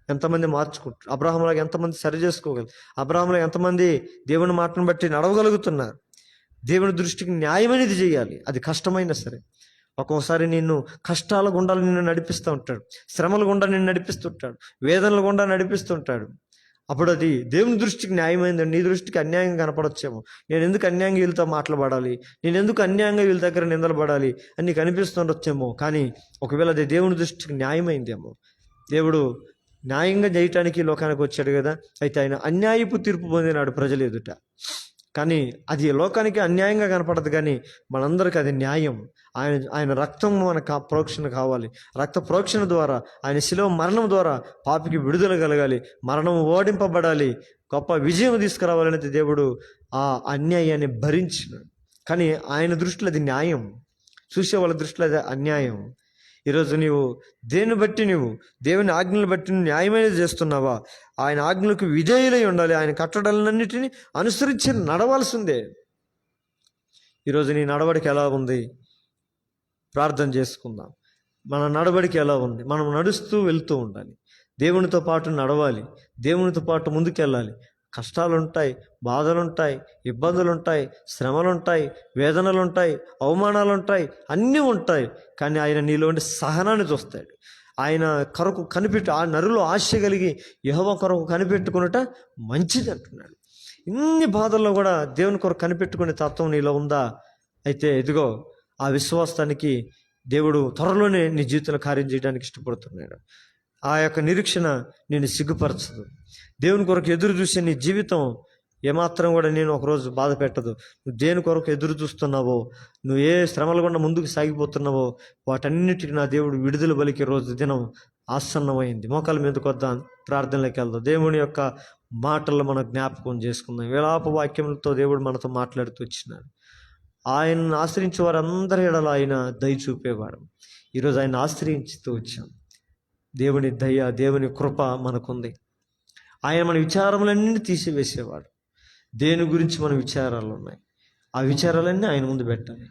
ఎంతమంది మార్చుకుంటారు? అబ్రహాములాగా ఎంతమంది సరి చేసుకోగలరు? అబ్రహాములాగా ఎంతమంది దేవుని మాటను బట్టి నడవగలుగుతున్నారు? దేవుని దృష్టికి న్యాయమైనది చేయాలి, అది కష్టమైనా సరే. ఒక్కోసారి నిన్ను కష్టాల గుండా నిన్ను నడిపిస్తూ ఉంటాడు, శ్రమల గుండా నిన్ను నడిపిస్తుంటాడు, వేదనల గుండా నడిపిస్తుంటాడు. అప్పుడు అది దేవుని దృష్టికి న్యాయమైంది. నీ దృష్టికి అన్యాయంగా కనపడొచ్చేమో. నేను ఎందుకు అన్యాయంగా వీళ్ళతో మాట్లాడాలి, నేను ఎందుకు అన్యాయంగా వీళ్ళ దగ్గర నిందలపడాలి అని నీకు అనిపిస్తుండొచ్చేమో. కానీ ఒకవేళ అది దేవుని దృష్టికి న్యాయమైందేమో. దేవుడు న్యాయంగా చేయటానికి లోకానికి వచ్చాడు కదా. అయితే ఆయన అన్యాయపు తీర్పు పొందినాడు ప్రజలు ఎదుట. కానీ అది లోకానికి అన్యాయంగా కనపడదు, కానీ మనందరికీ అది న్యాయం. ఆయన రక్తం మనకు ప్రోక్షణ కావాలి. రక్త ప్రోక్షణ ద్వారా, ఆయన శిలువ మరణం ద్వారా పాపికి విడుదల కలగాలి, మరణం ఓడింపబడాలి, గొప్ప విజయం తీసుకురావాలనేది దేవుడు ఆ అన్యాయాన్ని భరించినాడు. కానీ ఆయన దృష్టిలో అది న్యాయం, చూసే వాళ్ళ దృష్టిలో అది అన్యాయం. ఈరోజు నీవు దేన్ని బట్టి, నువ్వు దేవుని ఆజ్ఞలు బట్టి న్యాయమైనది చేస్తున్నావా? ఆయన ఆజ్ఞలకు విధేయులై ఉండాలి. ఆయన కట్టడలన్నిటినీ అనుసరించి నడవాల్సిందే. ఈరోజు నీ నడవడిక ఎలా ఉంది? ప్రార్థన చేసుకుందాం. మన నడవడిక ఎలా ఉంది? మనం నడుస్తూ వెళ్తూ ఉండాలి. దేవునితో పాటు నడవాలి, దేవునితో పాటు ముందుకెళ్ళాలి. కష్టాలు ఉంటాయి, బాధలు ఉంటాయి, ఇబ్బందులు ఉంటాయి, శ్రమలు ఉంటాయి, వేదనలు ఉంటాయి, అవమానాలు ఉంటాయి, అన్నీ ఉంటాయి. కానీ ఆయన నీలోని సహనాన్ని చూస్తాడు. ఆయన కొరకు ఆ నరులో ఆశ కలిగి యెహోవా కొరకు కనిపెట్టుకున్నట మంచిది అంటున్నాడు. ఇన్ని బాధల్లో కూడా దేవుని కొరకు కనిపెట్టుకునే తత్వం నీలో ఉందా? అయితే ఇదిగో ఆ విశ్వాసానికి దేవుడు త్వరలోనే నీ జీవితంలో కార్యం చేయడానికి ఇష్టపడుతున్నాడు. ఆ యొక్క నిరీక్షణ నేను సిగ్గుపరచదు. దేవుని కొరకు ఎదురు చూసే నీ జీవితం ఏమాత్రం కూడా నేను ఒకరోజు బాధ పెట్టదు. నువ్వు దేని కొరకు ఎదురు చూస్తున్నావో, నువ్వు ఏ శ్రమల గుండా ముందుకు సాగిపోతున్నావో వాటన్నిటికీ నా దేవుడు విడుదల బలికే రోజు దినం ఆసన్నమైంది. మోకాల మీదకి వద్దాం, ప్రార్థనలోకి వెళ్దాం. దేవుని యొక్క మాటల్లో మనం జ్ఞాపకం చేసుకుందాం. విలాప వాక్యములతో దేవుడు మనతో మాట్లాడుతూ వచ్చినాడు. ఆయనను ఆశ్రయించే వారందరి ఎడల ఆయన దయ చూపేవాడు. ఈరోజు ఆయన ఆశ్రయించుతూ వచ్చాం. దేవుని దయ, దేవుని కృప మనకుంది. ఆయన మన విచారములన్నీ తీసివేసేవాడు. దేని గురించి మన విచారాలు ఉన్నాయి, ఆ విచారాలన్నీ ఆయన ముందు పెట్టాలి.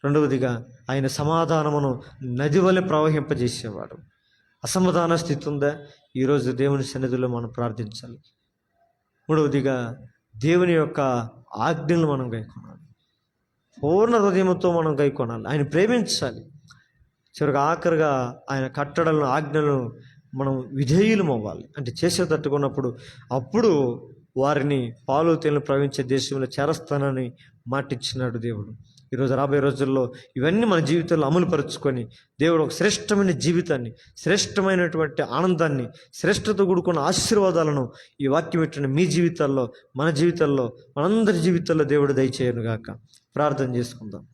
రెండవదిగా ఆయన సమాధానమును నది వలె ప్రవహింపజేసేవాడు. అసమాధాన స్థితి ఉందా? ఈరోజు దేవుని సన్నిధిలో మనం ప్రార్థించాలి. మూడవదిగా దేవుని యొక్క ఆజ్ఞలు మనం గైకొనాలి. పూర్ణ హృదయంతో మనం గైకొనాలి. ఆయన ప్రేమించాలి. చివరిగా ఆఖరిగా ఆయన కట్టడలను, ఆజ్ఞలను మనం విధేయులం అవ్వాలి. అంటే చేసే తట్టుకున్నప్పుడు అప్పుడు వారిని పాలు తేనెలు ప్రవహించే దేశంలో చేరస్తానని మాటిచ్చినాడు దేవుడు. ఈరోజు రాబోయే రోజుల్లో ఇవన్నీ మన జీవితంలో అమలుపరుచుకొని దేవుడు ఒక శ్రేష్టమైన జీవితాన్ని, శ్రేష్టమైనటువంటి ఆనందాన్ని, శ్రేష్టతో కూడుకున్న ఆశీర్వాదాలను ఈ వాక్యం పెట్టిన మీ జీవితాల్లో, మన జీవితాల్లో, మనందరి జీవితాల్లో దేవుడు దయచేయను గాక. ప్రార్థన చేసుకుందాం.